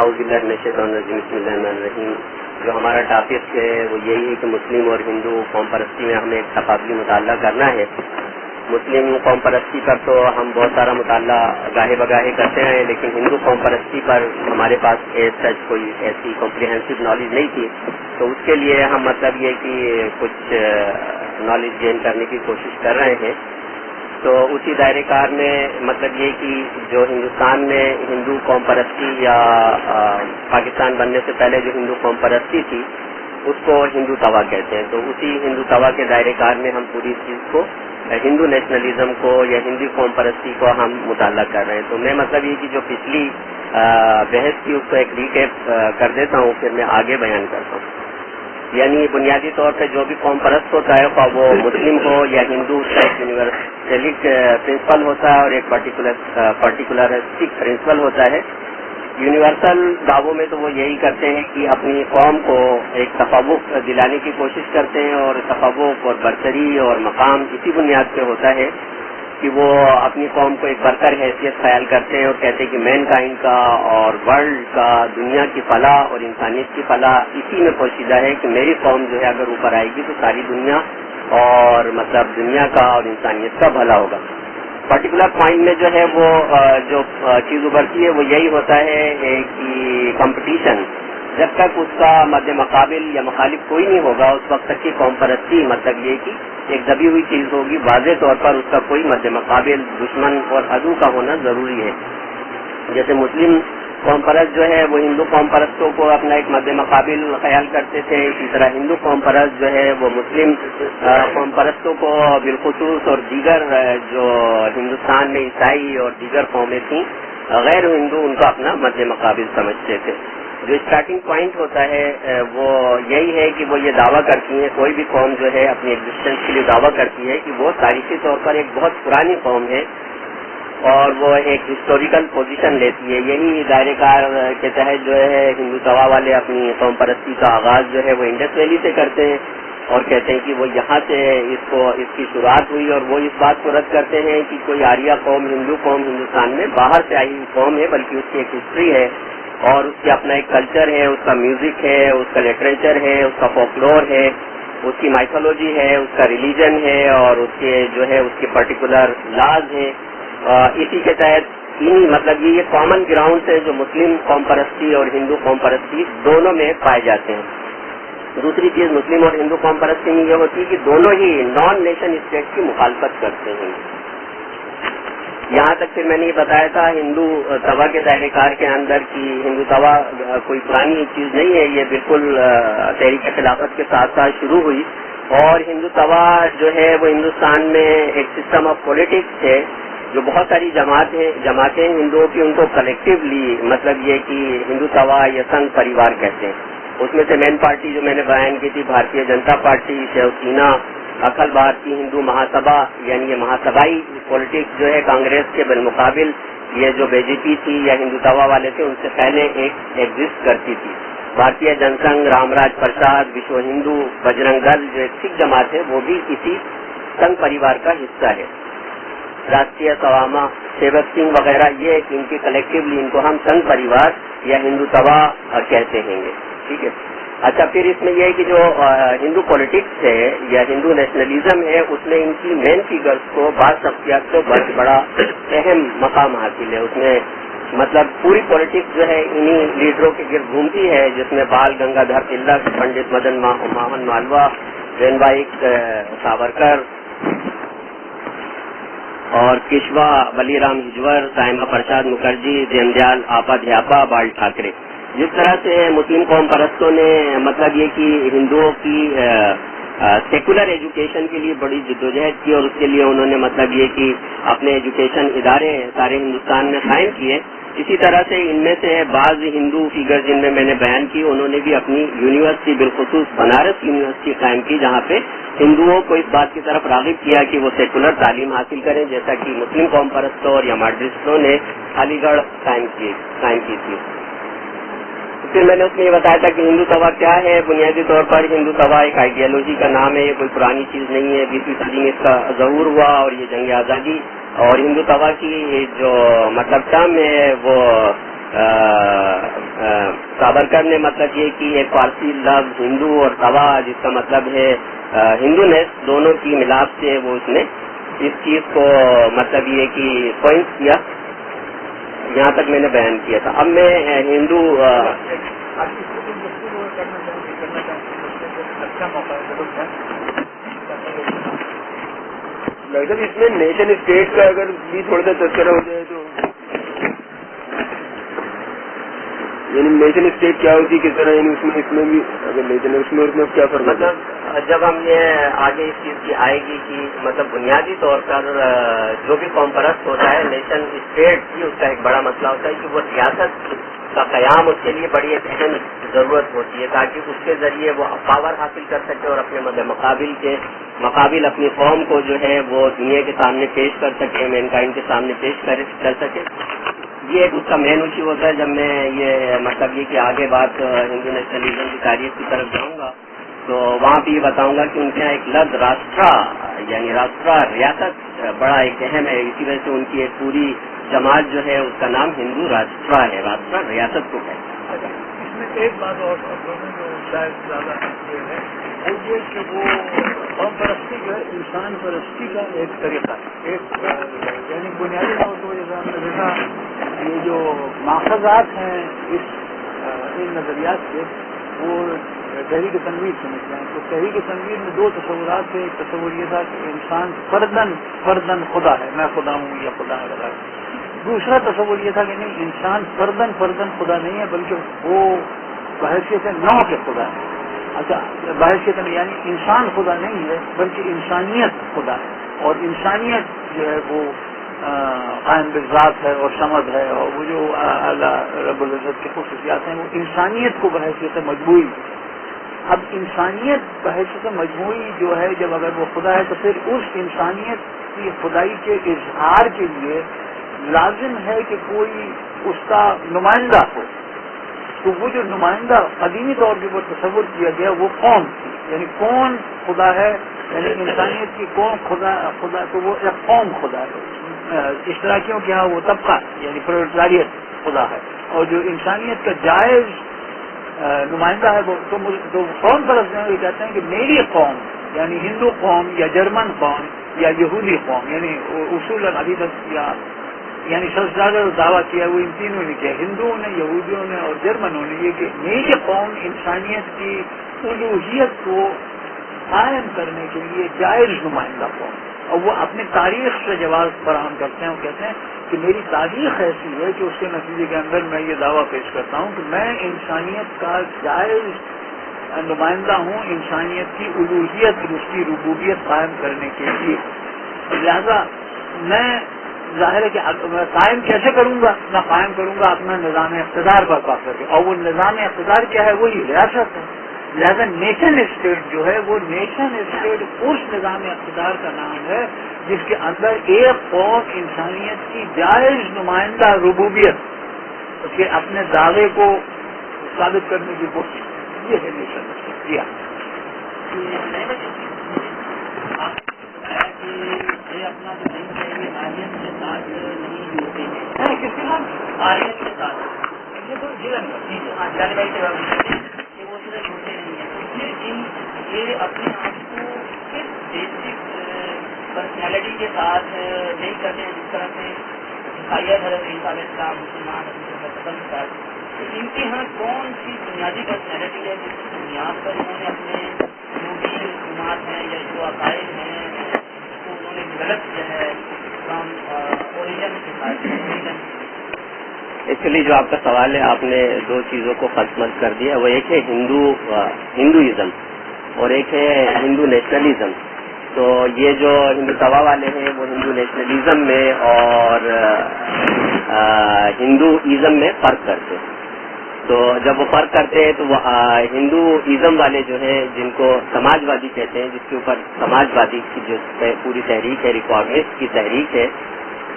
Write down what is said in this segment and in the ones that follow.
اعوذ باللہ من الشیطان الرجیم بسم اللہ الرحمن الرحیم. جو ہمارا ٹاپک ہے وہ یہی ہے کہ مسلم اور ہندو قوم پرستی میں ہمیں ایک تقابلی مطالعہ کرنا ہے. مسلم قوم پرستی پر تو ہم بہت سارا مطالعہ گاہے بگاہے کرتے ہیں، لیکن ہندو قوم پرستی پر ہمارے پاس سچ کوئی ایسی کمپریہنسو نالج نہیں تھی. تو اس کے لیے ہم مطلب یہ کہ کچھ نالج گین کرنے کی کوشش کر رہے ہیں. تو اسی دائرے کار میں مطلب یہ کہ جو ہندوستان میں ہندو قوم پرستی یا پاکستان بننے سے پہلے جو ہندو قوم پرستی تھی اس کو ہندو توا کہتے ہیں. تو اسی ہندو توا کے دائرے کار میں ہم پوری چیز کو ہندو نیشنلزم کو یا ہندی قوم پرستی کو ہم مطالعہ کر رہے ہیں. تو میں مطلب یہ کہ جو پچھلی بحث کی اس کو ایک ریکیپ کر دیتا ہوں، پھر میں آگے بیان کرتا ہوں. یعنی بنیادی طور پہ جو بھی قوم پرست ہوتا ہے خواہ وہ مسلم ہو یا ہندو، ایک یونیورسلک پرنسپل ہوتا ہے اور ایک پرٹیکولرسٹک پرنسپل ہوتا ہے. یونیورسل دعووں میں تو وہ یہی کرتے ہیں کہ اپنی قوم کو ایک تفوق دلانے کی کوشش کرتے ہیں، اور تفوق اور برتری اور مقام اسی بنیاد پہ ہوتا ہے کہ وہ اپنی قوم کو ایک برتر حیثیت خیال کرتے ہیں اور کہتے ہیں کہ مین کائنڈ کا اور ورلڈ کا، دنیا کی فلاح اور انسانیت کی فلاح اسی میں پوشیدہ ہے کہ میری قوم جو ہے اگر اوپر آئے گی تو ساری دنیا اور مطلب دنیا کا اور انسانیت کا بھلا ہوگا. پرٹیکولر پوائنٹ میں جو ہے وہ جو چیز ابھرتی ہے وہ یہی ہوتا ہے کہ کمپٹیشن جب تک اس کا مد مقابل یا مخالف کوئی نہیں ہوگا اس وقت تک کی قوم پرستی مطلب یہ کہ ایک دبی ہوئی چیز ہوگی. واضح طور پر اس کا کوئی مد مقابل دشمن اور عدو کا ہونا ضروری ہے. جیسے مسلم قوم پرست جو ہے وہ ہندو قوم پرستوں کو اپنا ایک مد مقابل خیال کرتے تھے، اسی طرح ہندو قوم پرست جو ہے وہ مسلم قوم پرستوں کو بالخصوص اور دیگر جو ہندوستان میں عیسائی اور دیگر قومیں تھیں غیر ہندو ان کو اپنا مد مقابل سمجھتے تھے. جو اسٹارٹنگ پوائنٹ ہوتا ہے وہ یہی ہے کہ وہ یہ دعویٰ کرتی ہیں، کوئی بھی قوم جو ہے اپنی ایگزسٹنس کے لیے دعویٰ کرتی ہے کہ وہ تاریخی طور پر ایک بہت پرانی قوم ہے اور وہ ایک ہسٹوریکل پوزیشن لیتی ہے. یہی دائرے کار کے تحت جو ہے ہندو توا والے اپنی قوم پرستی کا آغاز جو ہے وہ انڈس ویلی سے کرتے ہیں اور کہتے ہیں کہ وہ یہاں سے اس کی شروعات ہوئی، اور وہ اس بات کو رد کرتے ہیں کہ کوئی آریہ قوم ہندو قوم ہندوستان میں باہر سے آئی قوم ہے، بلکہ اس کی ایک ہسٹری ہے اور اس کا اپنا ایک کلچر ہے، اس کا میوزک ہے، اس کا لٹریچر ہے، اس کا فولکلور ہے، اس کی مائتھولوجی ہے، اس کا ریلیجن ہے اور اس کے جو ہے اس کے پرٹیکولر لاز ہیں. اسی کے تحت مطلب یہ کامن گراؤنڈ ہے جو مسلم قوم پرستی اور ہندو قوم پرستی دونوں میں پائے جاتے ہیں. دوسری چیز مسلم اور ہندو قوم پرستی میں یہ ہوتی ہے کہ دونوں ہی نان نیشن اسٹیٹ کی مخالفت کرتے ہیں. یہاں تک پھر میں نے یہ بتایا تھا ہندو توا کے دائرے کار کے اندر کی ہندو توا کوئی پرانی چیز نہیں ہے، یہ بالکل تحریک خلافت کے ساتھ ساتھ شروع ہوئی. اور ہندو توا جو ہے وہ ہندوستان میں ایک سسٹم آف پولیٹکس ہے. جو بہت ساری جماعتیں ہندوؤں کی ان کو کلیکٹیولی مطلب یہ کہ ہندو توا یا سنگھ پریوار کہتے ہیں. اس میں سے مین پارٹی جو میں نے بیان کی تھی بھارتیہ جنتا پارٹی، شیو سینا، اکھل بھارتی ہندو مہاسبھا، یعنی یہ مہاسبھائی پولیٹکس جو ہے کانگریس کے بالمقابل یہ جو بی جے پی تھی یا ہندو توا والے تھے ان سے پہلے ایک ایگزسٹ کرتی تھی. بھارتیہ جن سنگھ، رام راج پرساد، وشو ہندو، بجرنگ دل جو ایک سکھ جماعت ہے وہ بھی اسی سنگھ پریوار کا حصہ ہے. راشٹریہ سواما، سیوک سنگھ وغیرہ یہ ان کی کلیکٹیولی ان کو ہم سنگھ پریوار یا ہندو توا کہتے ہیں گے. ٹھیک ہے. اچھا، پھر اس میں یہ ہے کہ جو ہندو پولیٹکس ہے یا ہندو نیشنلزم ہے اس میں ان کی مین فیگرز کو بعض شخصیات کو بڑا اہم مقام حاصل ہے. اس میں مطلب پوری پولیٹکس جو ہے انہی لیڈروں کے گرد گھومتی ہے، جس میں بال گنگادھر تلک، پنڈت مدن موہن مالوا، وین بھائی ساورکر اور کشوا بلی رام ہجور، سائما پرساد مکھرجی، دین دیال اپادھیاپا، بال ٹھاکرے. جس طرح سے مسلم قوم پرستوں نے مطلب یہ کہ ہندوؤں کی سیکولر ایجوکیشن کے لیے بڑی جدوجہد کی اور اس کے لیے انہوں نے مطلب یہ کہ اپنے ایجوکیشن ادارے سارے ہندوستان میں قائم کیے. اسی طرح سے ان میں سے بعض ہندو فیگر جن میں نے بیان کی انہوں نے بھی اپنی یونیورسٹی بالخصوص بنارس یونیورسٹی قائم کی، جہاں پہ ہندوؤں کو اس بات کی طرف راغب کیا کہ وہ سیکولر تعلیم حاصل کریں، جیسا کہ مسلم قوم پرستوں اور یا مارکسسٹوں نے علی گڑھ قائم کی تھی. پھر میں نے اس میں یہ بتایا تھا کہ ہندو توا کیا ہے. بنیادی طور پر ہندو توا ایک آئیڈیالوجی کا نام ہے، یہ کوئی پرانی چیز نہیں ہے. 20ویں صدی میں اس کا ظہور ہوا اور یہ جنگ آزادی اور ہندو توا کی جو مطلب ٹرم ہے وہ سابرکر نے مطلب یہ کہ ایک فارسی لفظ ہندو اور توا جس کا مطلب ہے ہندو نے دونوں کی ملاپ سے وہ اس نے اس چیز کو مطلب یہ کہ پوائنٹ کیا. یہاں تک میں نے بیان کیا تھا. اب میں ہندو اس میں نیشن اسٹیٹ کا اگر بھی تھوڑا سا تذکرہ ہو جائے تو یعنی نیشن اسٹیٹ کیا ہوتی ہے کس طرح, یعنی اس میں بھی اگر نیشن اس میں کیا فرق مطلب جب ہم نے آگے اس چیز کی آئے گی کہ مطلب بنیادی طور پر جو بھی قوم پرست ہوتا ہے نیشن اسٹیٹ بھی اس کا ایک بڑا مسئلہ ہوتا ہے کہ وہ ریاست کا قیام اس کے لیے بڑی ایک اہم ضرورت ہوتی ہے تاکہ اس کے ذریعے وہ پاور حاصل کر سکے اور اپنے مقابل اپنی قوم کو جو ہے وہ دنیا کے سامنے پیش کر سکے, مینکائنڈ کے سامنے پیش کر سکے. یہ ایک اس کا مین ایشو ہوتا ہے. جب میں یہ مطلب یہ کہ آگے بات ہندو نیشنلزم کی تاریخ کی طرف جاؤں گا تو وہاں بھی یہ بتاؤں گا کہ ان کے یہاں ایک لفظ راشٹرا یعنی راشٹرا ریاست بڑا ایک اہم ہے. اسی وجہ سے ان کی ایک پوری جماعت جو ہے اس کا نام ہندو راشٹرا ہے, راشٹرا ریاست کو ہے. اس میں ایک بات اور جو شاید زیادہ ہے وہ یہ کہ وہ قوم پرستی جو ہے انسان پرستی کا ایک طریقہ ہے. ایک یعنی بنیادی طور پر جیسے ہم نے دیکھا یہ جو ماخذات ہیں ان نظریات سے وہ تحریک تنویر سمجھتے ہیں. تو تحریک تنویر میں دو تصورات تھے. ایک تصور یہ تھا کہ انسان فردن خدا ہے, میں خدا ہوں یا خدا ہے لگا. دوسرا تصور یہ تھا کہ نہیں, انسان فردن خدا نہیں ہے بلکہ وہ بحیثیت نوع کے خدا ہے. اچھا, بحیثیت یعنی انسان خدا نہیں ہے بلکہ انسانیت خدا ہے, اور انسانیت جو ہے وہ قائم بالذات ہے اور سمد ہے, اور وہ جو اعلیٰ رب العزت کی خصوصیات ہیں وہ انسانیت کو بحیثیت مجموعی. اب انسانیت بحیثیت مجموعی جو ہے جب اگر وہ خدا ہے تو پھر اس انسانیت کی خدائی کے اظہار کے لیے لازم ہے کہ کوئی اس کا نمائندہ ہو. تو وہ جو نمائندہ قدیمی طور پہ وہ تصور کیا گیا وہ قوم تھی, یعنی کون خدا ہے, یعنی انسانیت کی کون خدا تو وہ ایک قوم خدا ہے. اشتراکیوں کے ہاں وہ طبقہ یعنی پرولیٹاریٹ خدا ہے, اور جو انسانیت کا جائز نمائندہ ہے وہ تو قوم پرست یہ کہتے ہیں کہ میری قوم یعنی ہندو قوم یا جرمن قوم یا یہودی قوم, یعنی اصول عقیدت یا یعنی سب سے زیادہ دعویٰ کیا وہ ان تینوں نے کیا, ہندوؤں نے, یہودیوں نے اور جرمنوں نے, یہ کہ میری قوم انسانیت کی الوہیت کو قائم کرنے کے لیے جائز نمائندہ قوم. اور وہ اپنی تاریخ سے جواز فراہم کرتے ہیں. وہ کہتے ہیں کہ میری تاریخ ایسی ہے کہ اس کے نتیجے کے اندر میں یہ دعویٰ پیش کرتا ہوں کہ میں انسانیت کا جائز نمائندہ ہوں انسانیت کی الوہیت اور اس کی ربوبیت قائم کرنے کے لیے. لہذا میں ظاہر ہے کہ میں قائم کیسے کروں گا, میں قائم کروں گا اپنا نظام اقتدار پر پا کر کے, اور وہ نظام اقتدار کیا ہے, وہی ریاست ہے. لہذا نیشن اسٹیٹ جو ہے وہ نیشن اسٹیٹ اس نظام اقتدار کا نام ہے جس کے اندر ایک قوم انسانیت کی جائز نمائندہ ربوبیت کے اپنے دعوے کو ثابت کرنے کی کوشش, یہ ہے نیشن اسٹیٹ. جی ہاں, اپنا جو نہیں ہے یہ آریت کے ساتھ نہیں جڑتے ہیں, کس کے ساتھ آریت کے ساتھ, یہ تو جلن کہ وہ صرف جڑتے نہیں ہیں. لیکن یہ اپنے آپ کو کس بیسک پرسنالٹی کے ساتھ نہیں کرتے ہیں جس طرح سے عیسائیت حضرت عیسیٰ علیہ السلام, مسلمان ان کے یہاں کون سی بنیادی پرسنالٹی ہے جس کی بنیاد پر انہوں نے اپنے جو بھی رسومات ہیں یا جو عقائد ہیں غلط جو ہے اوریجن کے ساتھ. ایکچولی جو آپ کا سوال ہے آپ نے دو چیزوں کو خدمت کر دیا. وہ ایک ہے ہندوازم اور ایک ہے ہندو نیشنلزم. تو یہ جو ہندو توا والے ہیں وہ ہندو نیشنلزم میں اور ہندوازم میں فرق کرتے ہیں. تو جب وہ فرق کرتے ہیں تو وہ ہندوازم والے جو ہیں جن کو سماجوادی کہتے ہیں, جس کے اوپر سماجوادی کی جو پوری تحریک ہے ریفارمسٹ کی تحریک ہے,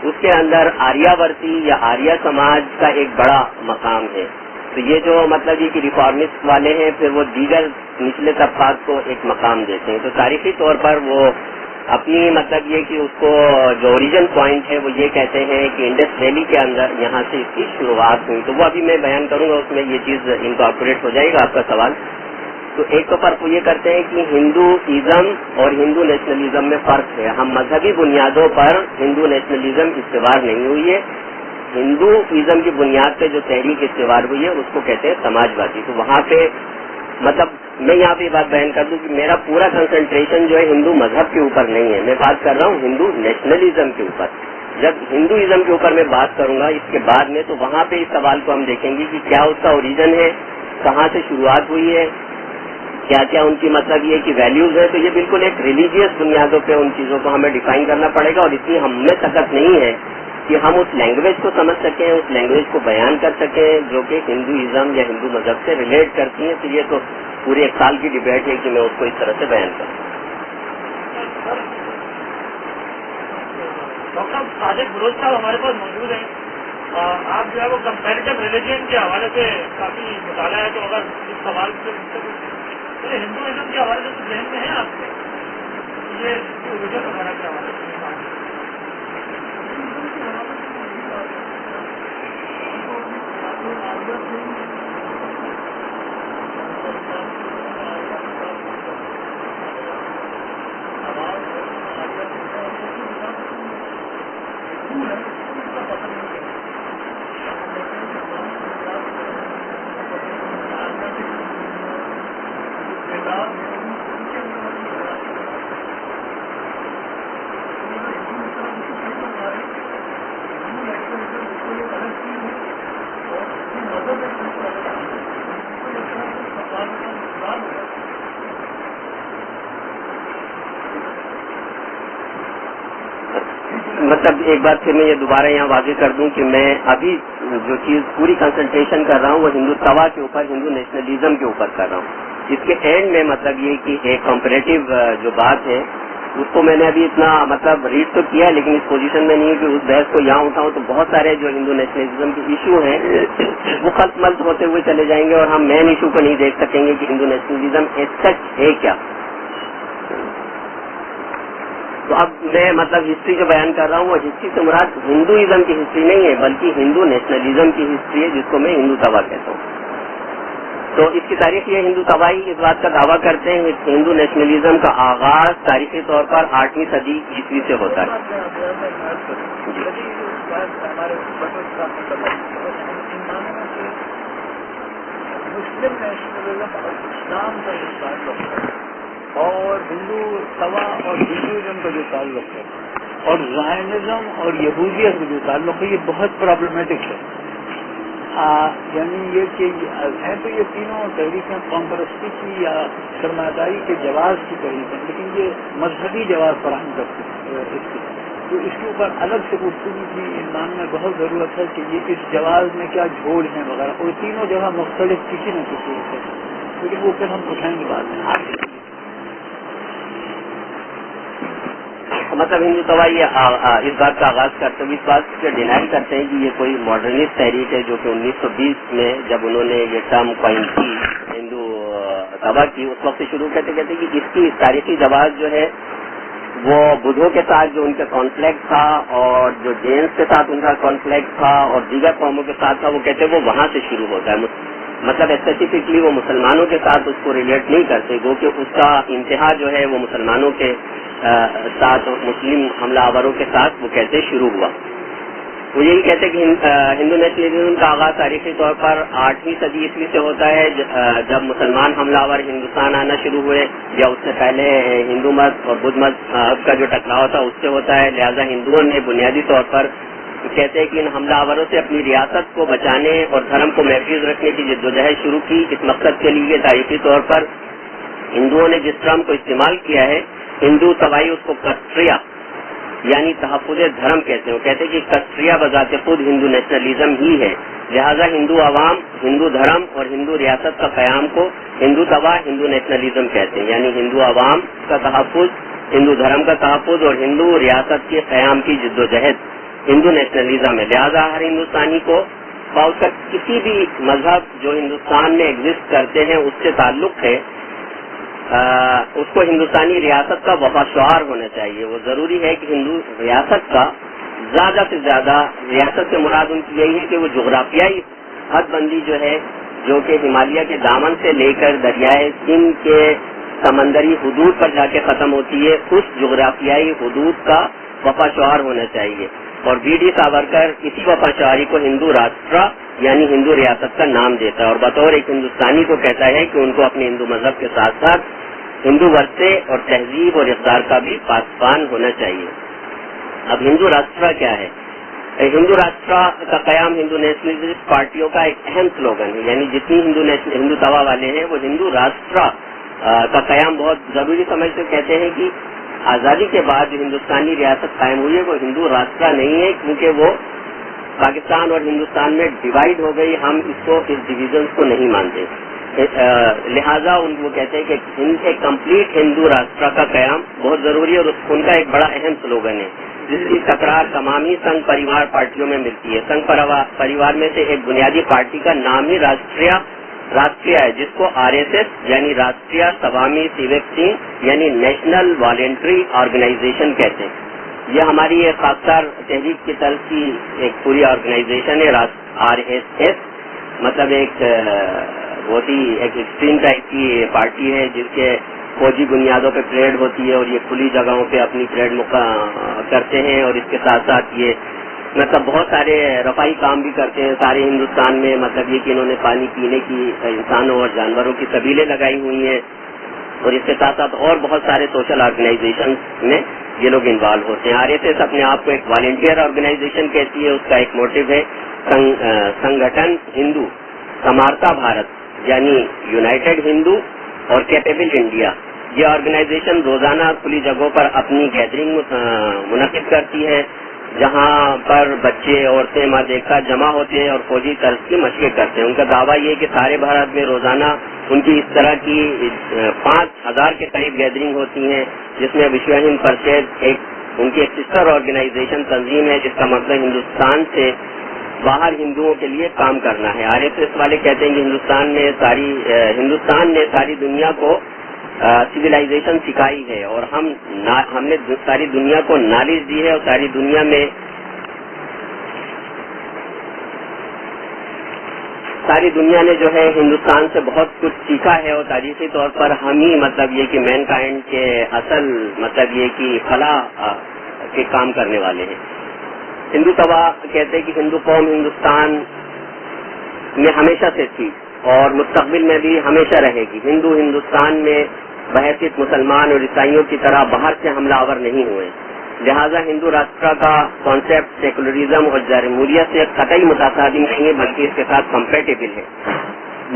اس کے اندر آریہ ورتی یا آریہ سماج کا ایک بڑا مقام ہے. تو یہ جو مطلب یہ کہ ریفارمسٹ والے ہیں پھر وہ دیگر نچلے طبقات کو ایک مقام دیتے ہیں. تو تاریخی طور پر وہ اپنی مطلب یہ کہ اس کو جو اوریجن پوائنٹ ہے وہ یہ کہتے ہیں کہ انڈس ویلی کے اندر یہاں سے اس کی شروعات ہوئی. تو وہ ابھی میں بیان کروں گا, اس میں یہ چیز انکارپوریٹ ہو جائے گا آپ کا سوال. تو ایک تو فرق وہ یہ کرتے ہیں کہ ہندوازم اور ہندو نیشنلزم میں فرق ہے. ہم مذہبی بنیادوں پر ہندو نیشنلزم استوار نہیں ہوئی ہے. ہندوازم کی بنیاد پہ جو تحریک استوار ہوئی ہے اس کو کہتے ہیں سماجوادی. تو وہاں پہ مطلب میں یہاں پہ یہ بات بیان کر دوں کہ میرا پورا کنسنٹریشن جو ہے ہندو مذہب کے اوپر نہیں ہے, میں بات کر رہا ہوں ہندو نیشنلزم کے اوپر. جب ہندوازم کے اوپر میں بات کروں گا اس کے بعد میں, تو وہاں پہ اس سوال کو ہم دیکھیں گے کہ کیا اس کا اوریجن ہے, کہاں سے شروعات ہوئی ہے, کیا کیا ان کی مطلب یہ کہ ویلیوز ہے. تو یہ بالکل ایک ریلیجیس بنیادوں پہ ان چیزوں کو ہمیں ڈیفائن کرنا پڑے گا, اور اتنی ہم میں طاقت نہیں ہے کہ ہم اس لینگویج کو سمجھ سکیں, اس لینگویج کو بیان کر سکیں جو کہ ہندوازم یا ہندو مذہب سے ریلیٹ کرتی ہیں. تو یہ تو پورے ایک سال کی ڈبیٹ ہے کہ میں اس کو اس طرح سے بیان کروں. ڈاکٹر صادق بلوچ صاحب ہمارے پاس موجود ہیں. آپ جو ہے وہ کمپیریٹو ریلیجن کے حوالے سے کافی مطالعہ ہے, تو اگر اس سوال سے ہندوازم کے حوالے سے ذہن میں ہے آپ کے یہ اوریجن وغیرہ کے حوالے سے مطلب ایک بار پھر میں یہ دوبارہ یہاں واضح کر دوں کہ میں ابھی جو چیز پوری کنسنٹریشن کر رہا ہوں وہ ہندو توا کے اوپر, ہندو نیشنلزم کے اوپر کر رہا ہوں. اس کے اینڈ میں مطلب یہ کہ ایک کمپیریٹو جو بات ہے اس کو میں نے ابھی اتنا مطلب ریڈ تو کیا ہے, لیکن اس پوزیشن میں نہیں ہے کہ اس بحث کو یہاں اٹھاؤں. تو بہت سارے جو ہندو نیشنلزم کے ایشو ہیں وہ خلط ملط ہوتے ہوئے چلے جائیں گے, اور ہم مین ایشو کو نہیں دیکھ سکیں گے کہ ہندو نیشنلزم ایز سچ ہے کیا. تو اب میں مطلب ہسٹری جو بیان کر رہا ہوں وہ ہسٹری سے مراد ہندوازم کی ہسٹری نہیں ہے بلکہ ہندو نیشنلزم کی ہسٹری ہے, جس کو میں ہندو توا کہتا ہوں. تو اس کی تاریخ یہ ہندو توائی اس بات کا دعویٰ کرتے ہیں کہ ہندو نیشنلزم کا آغاز تاریخی طور پر 8ویں صدی عیسوی سے ہوتا ہے. مسلم نیشنلزم اسلام کا جو تعلق ہے اور ہندو توا اور ہندوازم کا جو تعلق ہے اور زائنزم اور یہودیت کا جو تعلق ہے یہ بہت پرابلمٹک ہے. یعنی یہ کہ ہے تو یہ تینوں تحریکیں قوم پرستی کی یا سرمایہ داری کے جواز کی تحریکیں, لیکن یہ مذہبی جواز فراہم کرتی ہیں اس کی. تو اس کے اوپر الگ سے گفتگو کی انسان میں بہت ضرورت ہے کہ یہ اس جواز میں کیا جھوڑ ہیں وغیرہ, اور تینوں جگہ مختلف کسی نہ کسی سے, لیکن وہ پھر ہم اٹھائیں گے بعد میں. مطلب ہندو توائی اس بات کا آغاز کرتے ہوئے اس بات سے ڈینائی کرتے ہیں کہ یہ کوئی ماڈرنسٹ تحریک ہے جو کہ 1920 میں جب انہوں نے یہ ٹرم کوائن کی ہندو توا کی, اس وقت سے شروع کہتے کہ اس کی تاریخی جواز جو ہے وہ بدھوں کے ساتھ جو ان کا کانفلکٹ تھا اور جو جینس کے ساتھ ان کا کانفلکٹ تھا اور دیگر قوموں کے ساتھ تھا, وہ کہتے وہ وہاں سے شروع ہوتا ہے. مطلب اسپیسیفکلی وہ مسلمانوں کے ساتھ اس کو ریلیٹ نہیں کرتے, گو کہ اس کا انتہا جو ہے وہ مسلمانوں کے ساتھ, مسلم حملہ آوروں کے ساتھ وہ کہتے شروع ہوا. وہ یہی کہتے کہ ہندو نیشنلزم کا آغاز تاریخی طور پر 8ویں صدی عیسوی سے ہوتا ہے, جب مسلمان حملہ آور ہندوستان آنا شروع ہوئے, یا اس سے پہلے ہندو مت اور بدھ مت کا جو ٹکراؤ تھا اس سے ہوتا ہے. لہذا ہندوؤں نے بنیادی طور پر کہتے ہیں کہ ان حملہ آوروں سے اپنی ریاست کو بچانے اور دھرم کو محفوظ رکھنے کی جدوجہد شروع کی. اس مقصد کے لیے تاریخی طور پر ہندوؤں نے جس ٹرم کو استعمال کیا ہے ہندو توائی, اس کو کسٹریا یعنی تحفظ دھرم کہتے ہیں. وہ کہتے ہیں کہ کسٹریا بذات خود ہندو نیشنلزم ہی ہے. لہذا ہندو عوام, ہندو دھرم اور ہندو ریاست کا قیام کو ہندو توا, ہندو نیشنلزم کہتے ہیں. یعنی ہندو عوام کا تحفظ, ہندو دھرم کا تحفظ اور ہندو ریاست کے قیام کی جدوجہد ہندو نیشنلزم ہے. لہذا ہر ہندوستانی کو اس کا کسی بھی مذہب جو ہندوستان میں ایگزسٹ کرتے ہیں اس سے تعلق ہے, اس کو ہندوستانی ریاست کا وفاشعار ہونا چاہیے. وہ ضروری ہے کہ ہندو ریاست کا زیادہ سے زیادہ، ریاست سے مراد ان کی یہی ہے کہ وہ جغرافیائی حد بندی جو ہے، جو کہ ہمالیہ کے دامن سے لے کر دریائے سندھ کے سمندری حدود پر جا کے ختم ہوتی ہے، اس جغرافیائی حدود کا وفاشعار ہونا چاہیے. اور بی ڈی ساورکر اسی وفاشعاری کو ہندو راشٹرا یعنی ہندو ریاست کا نام دیتا ہے، اور بطور ایک ہندوستانی کو کہتا ہے کہ ان کو اپنے ہندو مذہب کے ساتھ ساتھ ہندو ورثے اور تہذیب اور اقدار کا بھی پاسبان ہونا چاہیے. اب ہندو راشٹرا کیا ہے؟ ہندو راشٹرا کا قیام ہندو نیشنلسٹ پارٹیوں کا ایک اہم سلوگن ہے. یعنی جتنی ہندو توا والے ہیں وہ ہندو راشٹرا کا قیام بہت ضروری سمجھتے، کہتے ہیں کہ آزادی کے بعد جو ہندوستانی ریاست قائم ہوئی ہے وہ ہندو راشٹرا نہیں ہے، کیونکہ وہ پاکستان اور ہندوستان میں ڈیوائڈ ہو گئی. ہم اس ڈویژن کو نہیں مانتے، لہذا وہ کہتے ہیں کہ ایک کمپلیٹ ہندو راشٹرا کا قیام بہت ضروری ہے، اور ان کا ایک بڑا اہم سلوگن ہے جس کی تکرار تمام ہی سنگھ پریوار پارٹیوں میں ملتی ہے. سنگھ پریوار میں سے ایک بنیادی پارٹی کا نام ہی راشٹریہ ہے، جس کو RSS یعنی راشٹریہ سوامی سیوک سنگھ یعنی نیشنل والنٹری آرگنائزیشن کہتے ہیں. یہ ہماری ایک خاص تحریک کی طرف کی ایک پوری آرگنائزیشن ہے. RSS مطلب ایک بہت ہی ایک ایکسٹریم ٹائپ کی پارٹی ہے جس کے فوجی بنیادوں پہ پریڈ ہوتی ہے، اور یہ کھلی جگہوں پہ اپنی پریڈ کرتے ہیں، اور اس کے ساتھ ساتھ یہ مطلب بہت سارے رفاہی کام بھی کرتے ہیں سارے ہندوستان میں. مطلب یہ کہ انہوں نے پانی پینے کی انسانوں اور جانوروں کی سبیلیں لگائی ہوئی ہیں، اور اس کے ساتھ ساتھ اور بہت سارے سوشل آرگنائزیشن میں یہ لوگ انوالو ہوتے ہیں. RSS اپنے آپ کو ایک والنٹیئر آرگنائزیشن کہتی ہے. اس کا ایک موٹیو ہے سنگھٹن ہندو سمارتا بھارت یعنی یونائٹیڈ ہندو اور کیپیبل انڈیا. یہ آرگنائزیشن روزانہ کھلی جگہوں پر اپنی گیدرنگ منعقد کرتی ہے، جہاں پر بچے، عورتیں، مرد ایک ساتھ جمع ہوتے ہیں اور فوجی طرز کی مشقیں کرتے ہیں. ان کا دعویٰ یہ ہے کہ سارے بھارت میں روزانہ ان کی اس طرح کی 5000 کے قریب گیدرنگ ہوتی ہیں، جس میں وشو ہند پریشد ایک ان کی ایک سسٹر آرگنائزیشن تنظیم ہے جس کا مطلب ہندوستان سے باہر ہندوؤں کے لیے کام کرنا ہے. RSS والے کہتے ہیں کہ ہندوستان نے ساری دنیا کو سویلائزیشن سکھائی ہے، اور ہم نے ساری دنیا کو نالج دی ہے، اور ساری دنیا نے جو ہے ہندوستان سے بہت کچھ سیکھا ہے، اور تاریخی طور پر ہم ہی مطلب یہ کہ مین کائنڈ کے اصل مطلب یہ کہ فلاح کے کام کرنے والے ہیں. ہندو توا کہتے ہیں کہ ہندو قوم ہندوستان میں ہمیشہ سے تھی اور مستقبل میں بھی ہمیشہ رہے گی. ہندوستان میں بحیثیت مسلمان اور عیسائیوں کی طرح باہر سے حملہ آور نہیں ہوئے، لہذا ہندو راشٹرا کا کانسیپٹ سیکولرزم اور جمہوریت سے قطعی متصادم نہیں ہے بلکہ اس کے ساتھ کمپیٹیبل ہے.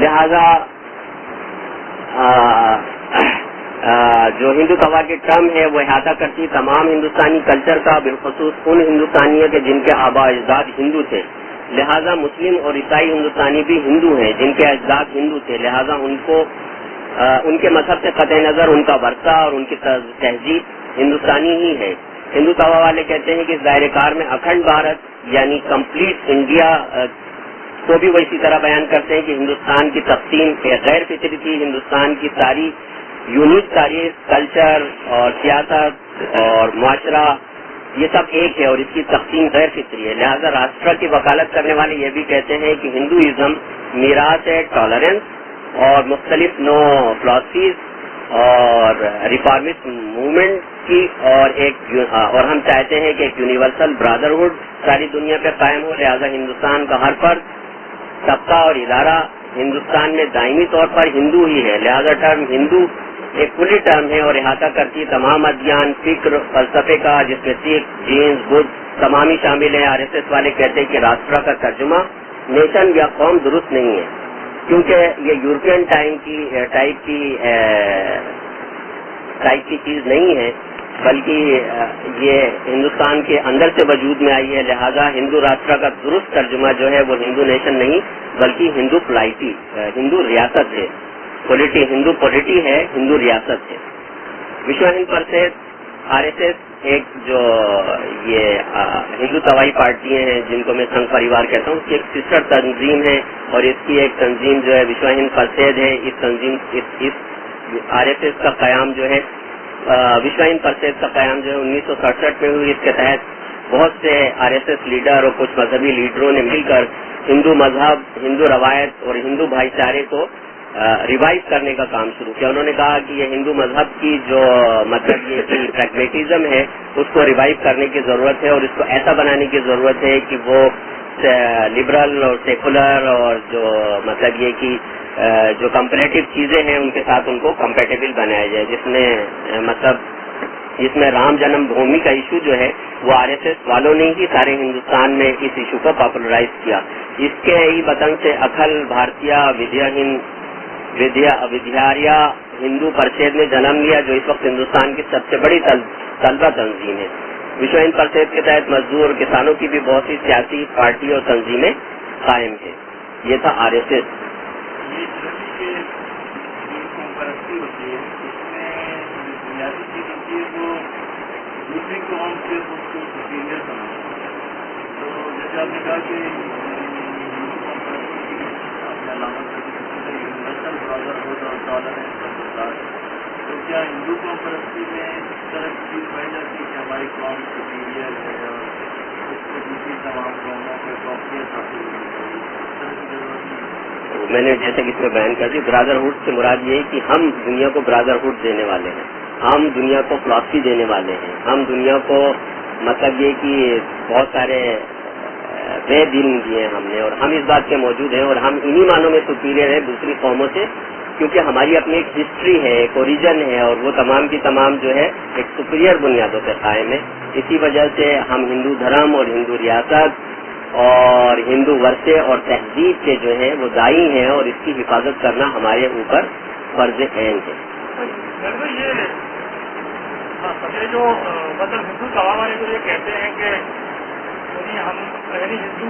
لہذا جو ہندو توا کی ٹرم ہے وہ احاطہ کرتی تمام ہندوستانی کلچر کا، بالخصوص ان ہندوستانیوں کے جن کے آباء اجداد ہندو تھے. لہذا مسلم اور عیسائی ہندوستانی بھی ہندو ہیں جن کے اجداد ہندو تھے، لہذا ان کے مذہب سے قطع نظر ان کا ورثہ اور ان کی تہذیب ہندوستانی ہی ہے. ہندو توا والے کہتے ہیں کہ اس دائرے کار میں اکھنڈ بھارت یعنی کمپلیٹ انڈیا کو بھی وہ اسی طرح بیان کرتے ہیں کہ ہندوستان کی تقسیم غیر فطری تھی. ہندوستان کی ساری یونیک تاریخ، کلچر اور سیاست اور معاشرہ یہ سب ایک ہے، اور اس کی تقسیم غیر فطری ہے. لہذا راشٹر کی وکالت کرنے والے یہ بھی کہتے ہیں کہ ہندوازم میراث ہے ٹالرنس اور مختلف نو فلاسفیز اور ریفارمسٹ موومنٹ کی، اور ہم چاہتے ہیں کہ ایک یونیورسل برادرہڈ ساری دنیا پہ قائم ہو. لہذا ہندوستان کا ہر فرد، طبقہ اور ادارہ ہندوستان میں دائمی طور پر ہندو ہی ہے. لہذا ٹرم ہندو ایک کلی ٹرم ہے اور احاطہ کرتی تمام ادیان، فکر، فلسفے کا، جس میں سکھ، جینز، بدھ تمام ہی شامل ہیں. RSS والے کہتے ہیں کہ راشٹرا کا ترجمہ نیشن یا قوم درست نہیں ہے، کیونکہ یہ یورپین ٹائپ کی چیز نہیں ہے، بلکہ یہ ہندوستان کے اندر سے وجود میں آئی ہے. لہذا ہندو راشٹرا کا درست ترجمہ جو ہے وہ ہندو نیشن نہیں بلکہ ہندو پولیٹی، ہندو ریاست ہے. ہندو پولیٹی ہے، ہندو ریاست ہے. وشو ہند پریشد RSS ایک جو یہ ہندو توائی پارٹیاں ہیں جن کو میں سنگھ پریوار کہتا ہوں، اس کی ایک سسٹر تنظیم ہے، اور اس کی ایک تنظیم جو ہے وشو ہند پریشد ہے. اس RSS کا قیام جو ہے وشو ہند پریشد کا قیام جو ہے 1967 میں ہوئی. اس کے تحت بہت سے RSS لیڈر اور کچھ مذہبی لیڈروں نے مل کر ہندو مذہب، ہندو روایت اور ہندو بھائی چارے کو ریوائو کرنے کا کام شروع کیا. انہوں نے کہا کہ یہ ہندو مذہب کی جو مطلب یہ کہ پریگمیٹزم ہے اس کو ریوائو کرنے کی ضرورت ہے اور اس کو ایسا بنانے کی ضرورت ہے کہ وہ لبرل اور سیکولر اور جو مطلب یہ کہ جو کمپیریٹو چیزیں ہیں ان کے ساتھ ان کو کمپیٹیبل بنایا جائے، جس میں رام جنم بھومی کا ایشو جو ہے وہ RSS والوں نے ہی سارے ہندوستان میں اس ایشو کو پاپولرائز کیا. اس کے ہی بطن سے اکھل بھارتیہ ودیاریا ہندو پریشد نے جنم لیا، جو اس وقت ہندوستان کی سب سے بڑی طلبہ تنظیم ہے. وشو ہند پریشد کے تحت مزدور اور کسانوں کی بھی بہت سی سیاسی پارٹی اور تنظیمیں قائم ہیں. یہ تھا RSS. بنیادی چیز ہوتی ہے وہ دوسری قوم سے اس کو سپیریئر بنانا. تو جیسے آپ نے کہا کہ آپ نے علامت یونیورسل برادرہڈ اور ٹالرنس کا برداشت، تو کیا ہندو قوم پرستی میں اس طرح کی چیز پائی جاتی ہے کہ ہماری قوم سپیریئر ہے اور اس کو دوسری تمام قوموں پہ فوقیت حاصل ہونی چاہیے؟ اس طرح کی ضرورت نہیں. میں نے جیسے کہ اس میں بیان کر دی، برادرہڈ سے مراد یہ ہے کہ ہم دنیا کو برادرہڈ دینے والے ہیں، ہم دنیا کو فلاسفی دینے والے ہیں، ہم دنیا کو مطلب یہ کہ بہت سارے بے دین دیے ہم نے، اور ہم اس بات کے موجود ہیں اور ہم انہی معنوں میں سپیریئر ہیں دوسری قوموں سے، کیونکہ ہماری اپنی ایک ہسٹری ہے، ایک اوریجن ہے، اور وہ تمام کی تمام جو ہے ایک سپیریئر بنیادوں پہ قائم ہے. اسی وجہ سے ہم ہندو دھرم اور ہندو ریاست اور ہندو ورثے اور تہذیب کے جو ہے وہ دائی ہیں، اور اس کی حفاظت کرنا ہمارے اوپر فرض عین ہے. یہ جو مطلب ہندو تمام والے جو یہ کہتے ہیں کہ ہم ہندو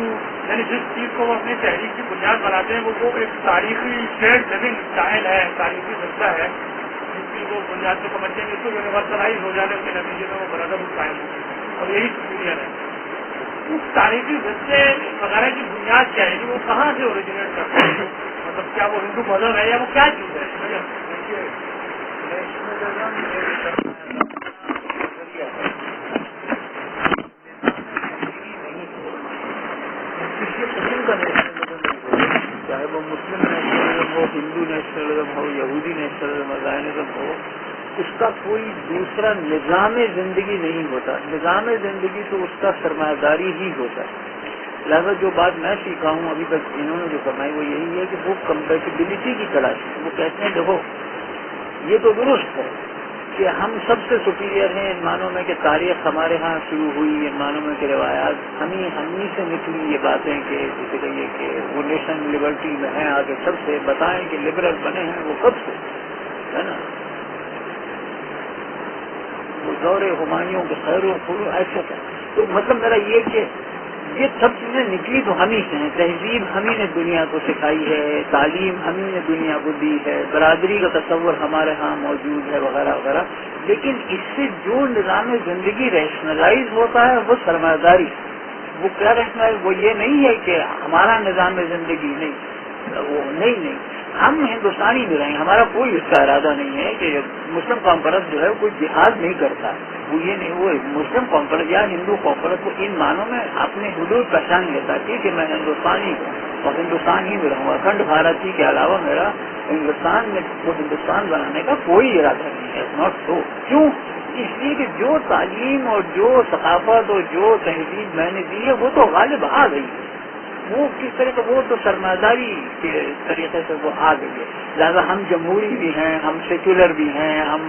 جس چیز کو وہ اپنی تحریک کی بنیاد بناتے ہیں وہ ایک تاریخی شیئرڈ لیونگ اسٹائل ہے، تاریخی ورثہ ہے جس کی وہ بنیاد کو سمجھتے ہیں، جس کو یونیورسلائز ہو جانے کے نتیجے میں وہ برادرہڈ قائم ہوتی ہے اور یہی سپیریئر ہے. اس تاریخی ورثے وغیرہ کی بنیاد کیا ہے کہ وہ کہاں سے اوریجنیٹ کرتے ہیں؟ مطلب کیا وہ ہندو مذہب ہے یا وہ کیا چیز ہے؟ چاہے وہ مسلم نیشنلزم ہو، ہندو نیشنلزم ہو، یہودی نیشنلزم، زائنزم ہو، اس کا کوئی دوسرا نظام زندگی نہیں ہوتا. نظام زندگی تو اس کا سرمایہ داری ہی ہوتا ہے. لہٰذا جو بات میں سیکھا ہوں ابھی تک انہوں نے جو فرمائی وہ یہی ہے کہ وہ کمپیٹیبلٹی کی تلاش ہے. وہ کہتے ہیں دیکھو یہ تو درست ہے کہ ہم سب سے سپیریئر ہیں ان معنوں میں کہ تاریخ ہمارے ہاں شروع ہوئی، ان معنوں میں کہ روایات ہمیں سے نکلی یہ باتیں کہ جیسے کہیے کہ وہ نیشن لبرٹی میں ہیں، آگے سب سے بتائیں کہ لبرل بنے ہیں وہ کب سے ہے نا، وہ دور ہمایوں کے خیر و خرو ایسے ہے. تو مطلب میرا یہ کہ یہ سب چیزیں نکلی تو ہم ہی سے ہیں. تہذیب ہمیں نے دنیا کو سکھائی ہے، تعلیم ہمیں نے دنیا کو دی ہے، برادری کا تصور ہمارے ہاں موجود ہے وغیرہ وغیرہ. لیکن اس سے جو نظام زندگی ریشنلائز ہوتا ہے وہ سرمایہ داری. وہ کیا ریشنلائز؟ وہ یہ نہیں ہے کہ ہمارا نظام زندگی نہیں، وہ نہیں ہم ہندوستانی بھی رہیں، ہمارا کوئی اس کا ارادہ نہیں ہے کہ مسلم قوم پرست جو ہے کوئی جہاد نہیں کرتا. وہ یہ نہیں، وہ مسلم قوم پرست یا ہندو قوم پرست وہ ان معنوں میں اپنے حدود پہچان لیتا ہے کہ میں ہندوستانی ہوں اور ہندوستان ہی میں رہوں گا. اکھنڈ بھارت ہی کے علاوہ میرا ہندوستان میں وہ ہندوستان بنانے کا کوئی ارادہ نہیں ہے. Not so. کیوں؟ اس لیے کہ جو تعلیم اور جو ثقافت اور جو تہذیب میں نے دی ہے وہ تو غالب آ گئی ہے. وہ کس طرح کا وہ تو سرمایہ داری کے طریقے سے وہ آ گئی ہے. لہٰذا ہم جمہوری بھی ہیں، ہم سیکولر بھی ہیں، ہم